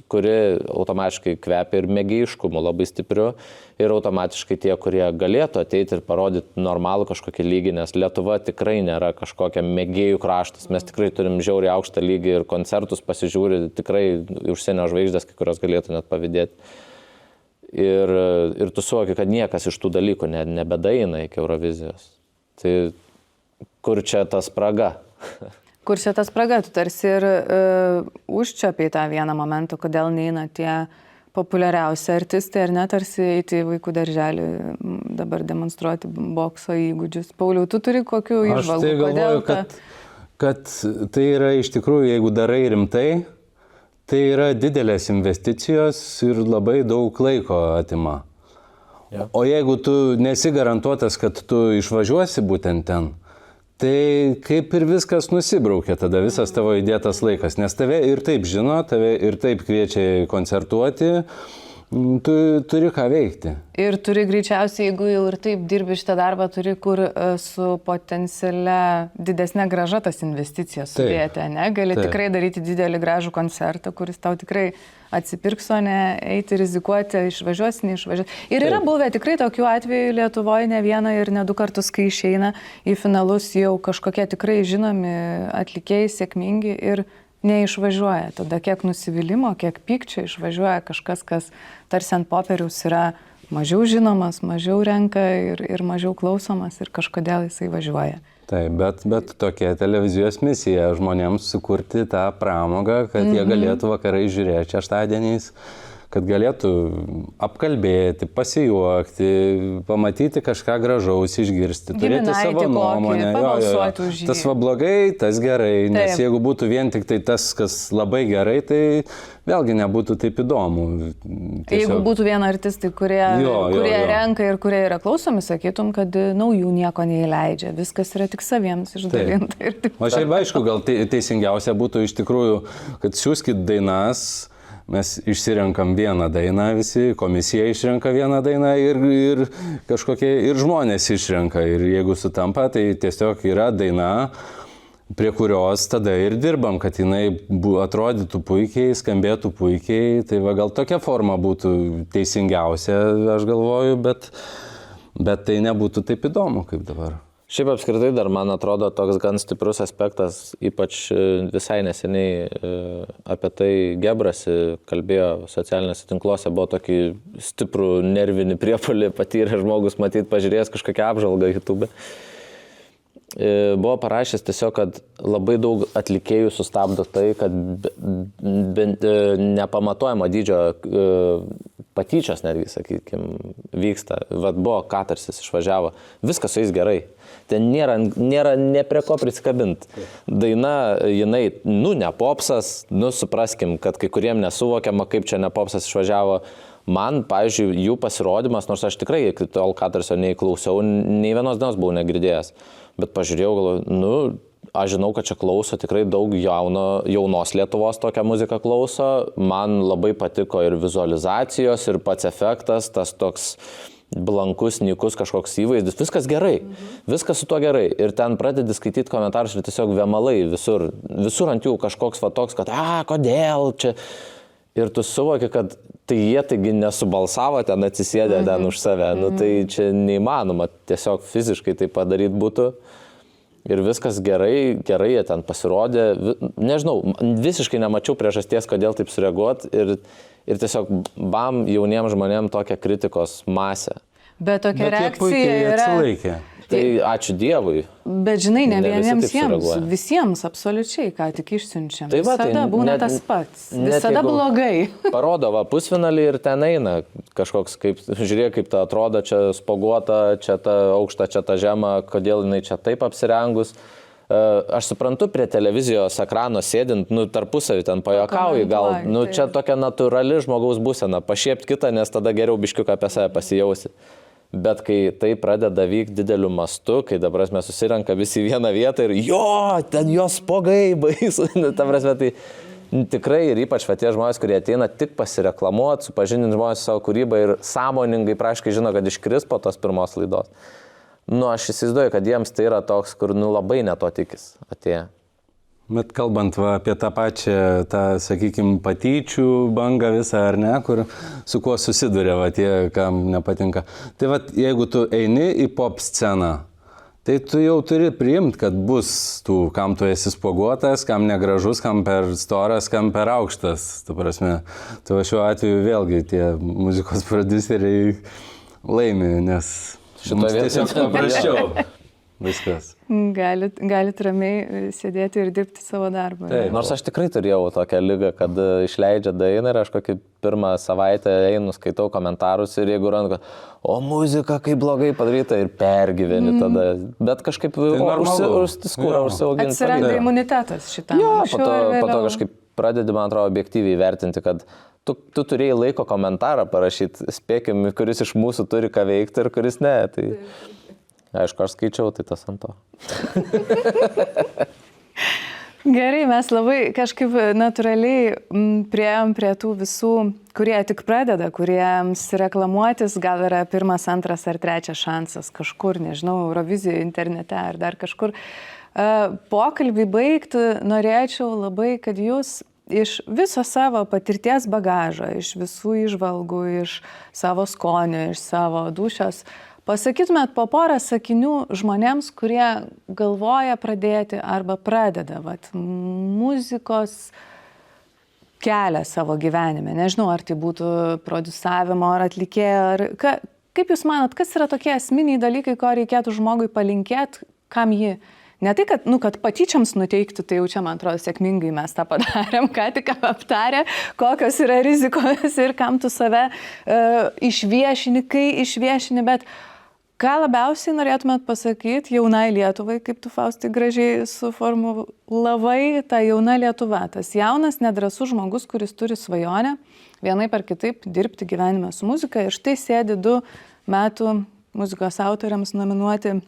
kuri automatiškai kvepia ir mėgėjiškumu labai stipriu ir automatiškai tie, kurie galėtų ateiti ir parodyti normalų kažkokį lygį, nes Lietuva tikrai nėra kažkokia mėgėjų kraštas, mes tikrai turim žiauriai aukštą lygį ir koncertus pasižiūri, tikrai užsienio žvaigždės, kai kurios galėtų net pavydėti. Ir tu suvoki, kad niekas iš tų dalykų nebedaina iki Eurovizijos. Tai kur čia ta spraga? Kur čia ta spraga? Tu tarsi ir užčiapiai tą vieną momentą, kodėl neina tie populiariausi artistai, ar ne, tarsi eiti į vaikų darželį, dabar demonstruoti bokso įgūdžius. Pauliau, tu turi kokių įžvalgų? Aš tai galvoju, kad tai yra iš tikrųjų, jeigu darai rimtai, tai yra didelės investicijos ir labai daug laiko atima. Ja. O jeigu tu nesi garantuotas, kad tu išvažiuosi būtent ten, tai kaip ir viskas nusibraukia tada visas tavo įdėtas laikas, nes tave ir taip žino, tave ir taip kviečia koncertuoti, tu turi ką veikti. Ir turi greičiausiai, jeigu jau ir taip dirbi šitą darbą, turi kur su potencialia didesnė grąža tas investicijas sudėti, ne? Gali tikrai daryti didelį gražų koncertą, kuris tau tikrai atsipirks, o ne eiti rizikuoti, išvažiuosi, neišvažiuosi. Ir yra buvę tikrai tokių atvejų Lietuvoje ne vieną ir ne du kartus, kai išeina į finalus jau kažkokie tikrai žinomi atlikėjai, sėkmingi ir neišvažiuoja. Tada kiek nusivylimų, kiek pykčio išvažiuoja kažkas, kas tarsi ant popieriaus yra mažiau žinomas, mažiau renka ir mažiau klausomas ir kažkodėl jisai važiuoja. Taip, bet tokia televizijos misija žmonėms sukurti tą pramogą, kad jie galėtų vakarai žiūrėti šeštadieniais, kad galėtų apkalbėti, pasijuokti, pamatyti kažką gražaus, išgirsti, turėti savo nuomonę. Tas va blogai, tas gerai, nes jeigu būtų vien tik tai tas, kas labai gerai, tai vėlgi nebūtų taip įdomu. Jeigu būtų vien artistai, kurie renka ir kurie yra klausomi, sakytum, kad naujų nieko neįleidžia, viskas yra tik saviems išdalinta. O šiaip aišku, gal teisingiausia būtų iš tikrųjų, kad siūskit dainas. Mes išsirenkam vieną dainą, visi, komisija išrenka vieną dainą ir kažkokie ir žmonės išrenka. Ir jeigu sutampa, tai tiesiog yra daina, prie kurios tada ir dirbam, kad jinai atrodytų puikiai, skambėtų puikiai. Tai va, gal tokia forma būtų teisingiausia, aš galvoju, bet tai nebūtų taip įdomu kaip dabar. Šiaip apskritai dar, man atrodo, toks gan stiprus aspektas, ypač visai neseniai apie tai Gebrasi kalbėjo socialiniuose tinkluose, buvo tokį stiprų nervinį priepolį patyrę žmogus, matyt, pažiūrėjęs kažkokią apžvalgą YouTube. Buvo parašęs tiesiog, kad labai daug atlikėjų sustabdo tai, kad nepamatuojamo dydžio patyčios netgi, sakykime, vyksta. Vat buvo Katarsis, išvažiavo, viskas su jais gerai. Ten nėra ne prie ko prisikabinti. Daina, jinai, ne popsas, supraskim, kad kai kuriem nesuvokiama, kaip čia ne popsas išvažiavo. Man, pavyzdžiui, jų pasirodymas, nors aš tikrai iki tol Katarsio neįklausiau, nei vienos dienos buvau negirdėjęs. Bet pažiūrėjau, galvoju, aš žinau, kad čia klauso tikrai daug jaunos Lietuvos tokią muziką klauso. Man labai patiko ir vizualizacijos, ir pats efektas, tas toks blankus, nykus kažkoks įvaizdis. Viskas gerai. Viskas su tuo gerai. Ir ten pradedi skaityti komentarus ir tiesiog vėmalai visur. Visur ant jų kažkoks va toks, kad kodėl čia. Ir tu suvoki, kad tai jie taigi nesubalsavo ten atsisėdę ten už save. Tai čia neįmanoma. Tiesiog fiziškai tai padaryti būtų. Ir viskas gerai jie ten pasirodė. Nežinau, visiškai nemačiau priežasties, kodėl taip sureaguoti. Ir tiesiog jauniems žmonėms tokią kritikos masę. Bet tokia reakcija yra... Atsilaikė. Tai ačiū Dievui. Bet žinai, ne vieniems jiems, visiems absoliučiai, ką tik išsiunčiam. Tai visada būna tas pats. Visada blogai. Parodo pusfinalį ir ten eina kažkoks, žiūrėk, kaip ta atrodo, čia spoguota, čia ta aukšta, čia ta žema, kodėl jinai čia taip apsirengus. Aš suprantu, prie televizijos ekrano sėdint, tarpusavį ten pajuokauji, gal, čia tokia natūrali žmogaus būsena, pašiepti kitą, nes tada geriau biškiuką apie save pasijausi. Bet kai tai pradeda vykti dideliu mastu, kai dabar mes susirenka visi vieną vietą ir ten jos spogai baisu, ta prasme, tai tikrai ir ypač tie žmonės, kurie ateina tik pasireklamuoti, supažindinti žmonės savo kūrybą ir sąmoningai praškai žino, kad iškris po tos pirmos laidos. Aš įsivaizduoju, kad jiems tai yra toks, kur labai neto tikis atėję. Bet kalbant apie tą pačią, sakykime, patyčių bangą visą ar ne, kur su kuo susiduria tie, kam nepatinka. Tai jeigu tu eini į pop sceną, tai tu jau turi priimti, kad bus tų, kam tu esi spuoguotas, kam negražus, kam per storas, kam per aukštas. Tu prasme, tu šiuo atveju vėlgi tie muzikos prodiuseriai laimi, nes mums tiesiog paprasčiau. Viskas. Galit ramiai sėdėti ir dirbti savo darbą. Taip, nors aš tikrai turėjau tokią ligą, kad išleidžia dainą ir aš kokį pirmą savaitę einu, skaitau komentarus ir jeigu randu, o muzika kaip blogai padaryta ir pergyveni tada. Bet kažkaip užsiauginti. Atsiranda imunitetas šitam. Jo, po to kažkaip pradedi, man atrodo, objektyviai vertinti, kad tu turėjai laiko komentarą parašyti, spėkim, kuris iš mūsų turi ką veikti ir kuris ne. Tai... Aišku, aš skaičiau, tai tas ant to. Gerai, mes labai kažkaip natūraliai priėjom prie tų visų, kurie tik pradeda, kuriems reklamuotis gal yra pirmas, antras ar trečias šansas kažkur, nežinau, Eurovizijoje, internete ar dar kažkur. Pokalbį baigti norėčiau labai, kad jūs iš viso savo patirties bagažo, iš visų įžvalgų, iš savo skonio, iš savo dūšios, pasakytumėt po porą sakinių žmonėms, kurie galvoja pradėti arba pradeda muzikos kelią savo gyvenime. Nežinau, ar tai būtų prodiusavimo, ar atlikėjo, ar kaip jūs manot, kas yra tokie esminiai dalykai, ko reikėtų žmogui palinkėti, kam jį. Ne tai, kad patyčiams nuteikti, tai jau čia, man atrodo, sėkmingai mes tą padarėm, ką tik aptarė, kokios yra rizikos ir kam tu save išviešini, kai išviešini, bet ką labiausiai norėtumėt pasakyti jaunai Lietuvai, kaip tu, Faustai, gražiai suformulavai, ta jauna Lietuva, tas jaunas, nedrąsus žmogus, kuris turi svajonę vienaip ar kitaip dirbti gyvenime su muzika ir štai sėdi 2 metų muzikos autoriams nominuoti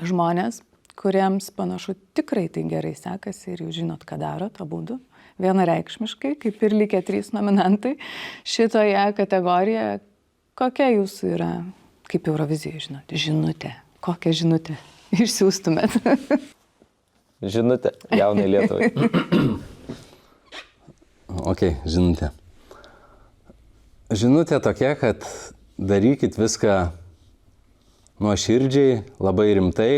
žmonės, kuriems panašu tikrai tai gerai sekasi ir jūs žinot, ką darot abudu. Vienareikšmiškai, kaip ir likę 3 nominantai šitoje kategorijoje. Kokia jūsų yra, kaip Eurovizijoje, žinutė? Kokią žinutę išsiųstumėt? Žinutė, jaunai Lietuvai. Ok, žinutė. Žinutė tokia, kad darykit viską nuoširdžiai, labai rimtai,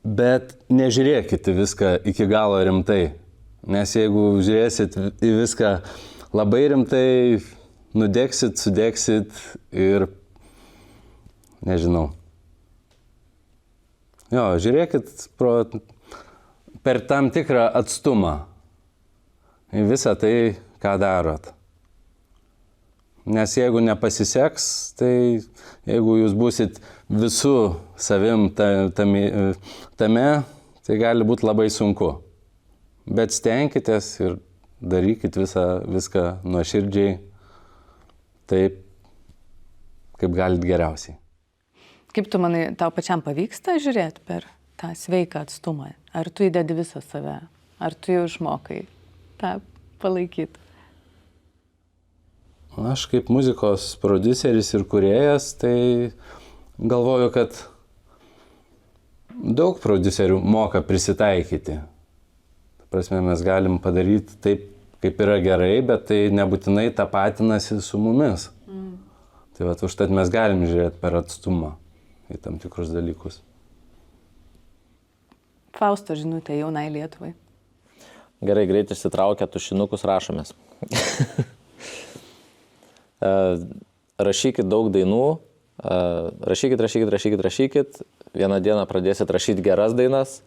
bet nežiūrėkit viską iki galo rimtai. Nes jeigu žiūrėsit į viską labai rimtai, nudegsit, sudegsit ir nežinau. Jo, žiūrėkit per tam tikrą atstumą į visą tai, ką darot. Nes jeigu nepasiseks, tai jeigu jūs būsit visų savim tame, tai gali būti labai sunku. Bet stenkitės ir darykit viską nuoširdžiai, taip, kaip galit geriausiai. Kaip tu manai, tau pačiam pavyksta žiūrėti per tą sveiką atstumą? Ar tu įdedi visą save? Ar tu jau išmokai tą palaikyti? Aš kaip muzikos prodiuseris ir kūrėjas, tai galvoju, kad daug prodiuserių moka prisitaikyti. Ta prasme, mes galim padaryti taip, kaip yra gerai, bet tai nebūtinai tapatinasi su mumis. Tai užtat mes galim žiūrėti per atstumą į tam tikrus dalykus. Fausto žinutė jaunai Lietuvai. Gerai, greit išsitraukę tušinukus, rašomės. Rašykit daug dainų, rašykit. Vieną dieną pradėsit rašyti geras dainas.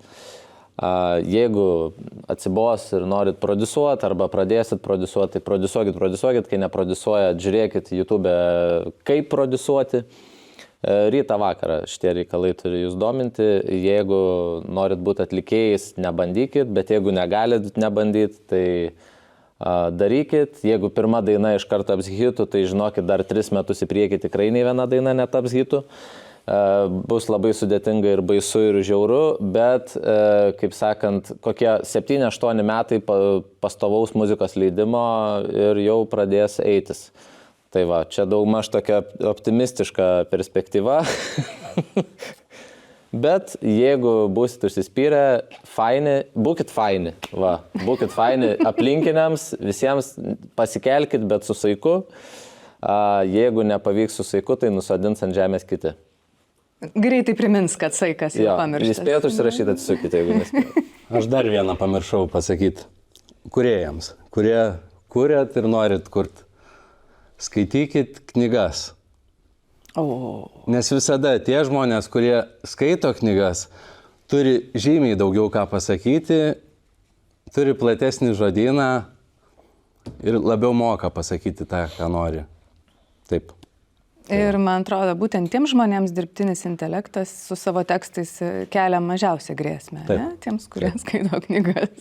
Jeigu atsibos ir norit prodiusuoti arba pradėsit prodiusuoti, tai prodiusuokit, kai neprodiusuojat, žiūrėkit YouTube, kaip prodiusuoti. Rytą vakarą šitie reikalai turi jūs dominti. Jeigu norit būti atlikėjais, nebandykit, bet jeigu negalit nebandyti, tai darykit. Jeigu pirma daina iš karto taps hitu, tai žinokit, dar 3 metus į priekį tikrai nei viena daina netaps hitu. Bus labai sudėtinga ir baisu ir žiauru, bet, kaip sakant, kokie 7-8 metai pastovaus muzikos leidimo ir jau pradės eitis. Tai va, čia daugmaž tokia optimistiška perspektyva. Bet jeigu būsit užsispyrę, būkit faini, būkit faini aplinkiniams, visiems pasikelkit, bet su saiku. Jeigu nepavyks su saiku, tai nusodins ant žemės kiti. Greitai primins, kad saikas jau pamirštas. Jūs spėjot užsirašyti, atsisukite, jeigu nespėjot. Aš dar vieną pamiršau pasakyti. Kūrėjams, kurie kuriat ir norit kurti. Skaitykit knygas. Nes visada tie žmonės, kurie skaito knygas, turi žymiai daugiau ką pasakyti, turi platesnį žodyną ir labiau moka pasakyti tą, ką nori. Taip. Ir man atrodo, būtent tiems žmonėms dirbtinis intelektas su savo tekstais kelia mažiausią grėsmę, ne? Tiems, kurie skaito knygas.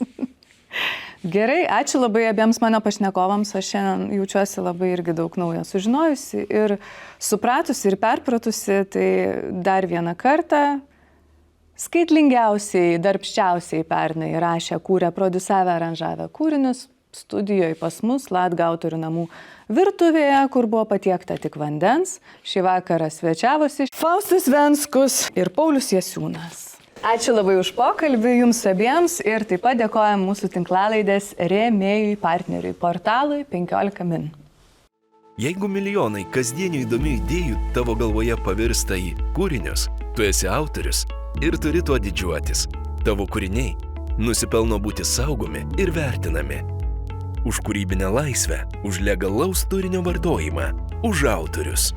Gerai, ačiū labai abiems mano pašnekovams, aš šiandien jaučiuosi labai irgi daug naujo sužinojusi ir supratusi ir perpratusi, tai dar vieną kartą skaitlingiausiai, darbščiausiai pernai rašė, kūrė, produsavę, aranžavę kūrinius studijoje pas mus Latga autorių namų virtuvėje, kur buvo patiekta tik vandens. Šį vakarą svečiavosi Faustas Venskus ir Paulius Jasiūnas. Ačiū labai už pokalbį jums abiems ir taip pat dėkojam mūsų tinklalaidės rėmėjui partneriui portalui 15 min. Jeigu milijonai kasdienių įdomių idėjų tavo galvoje pavirsta į kūrinius, tu esi autorius ir turi tuo didžiuotis. Tavo kūriniai nusipelno būti saugomi ir vertinami. Už kūrybinę laisvę, už legalaus turinio vartojimą, už autorius.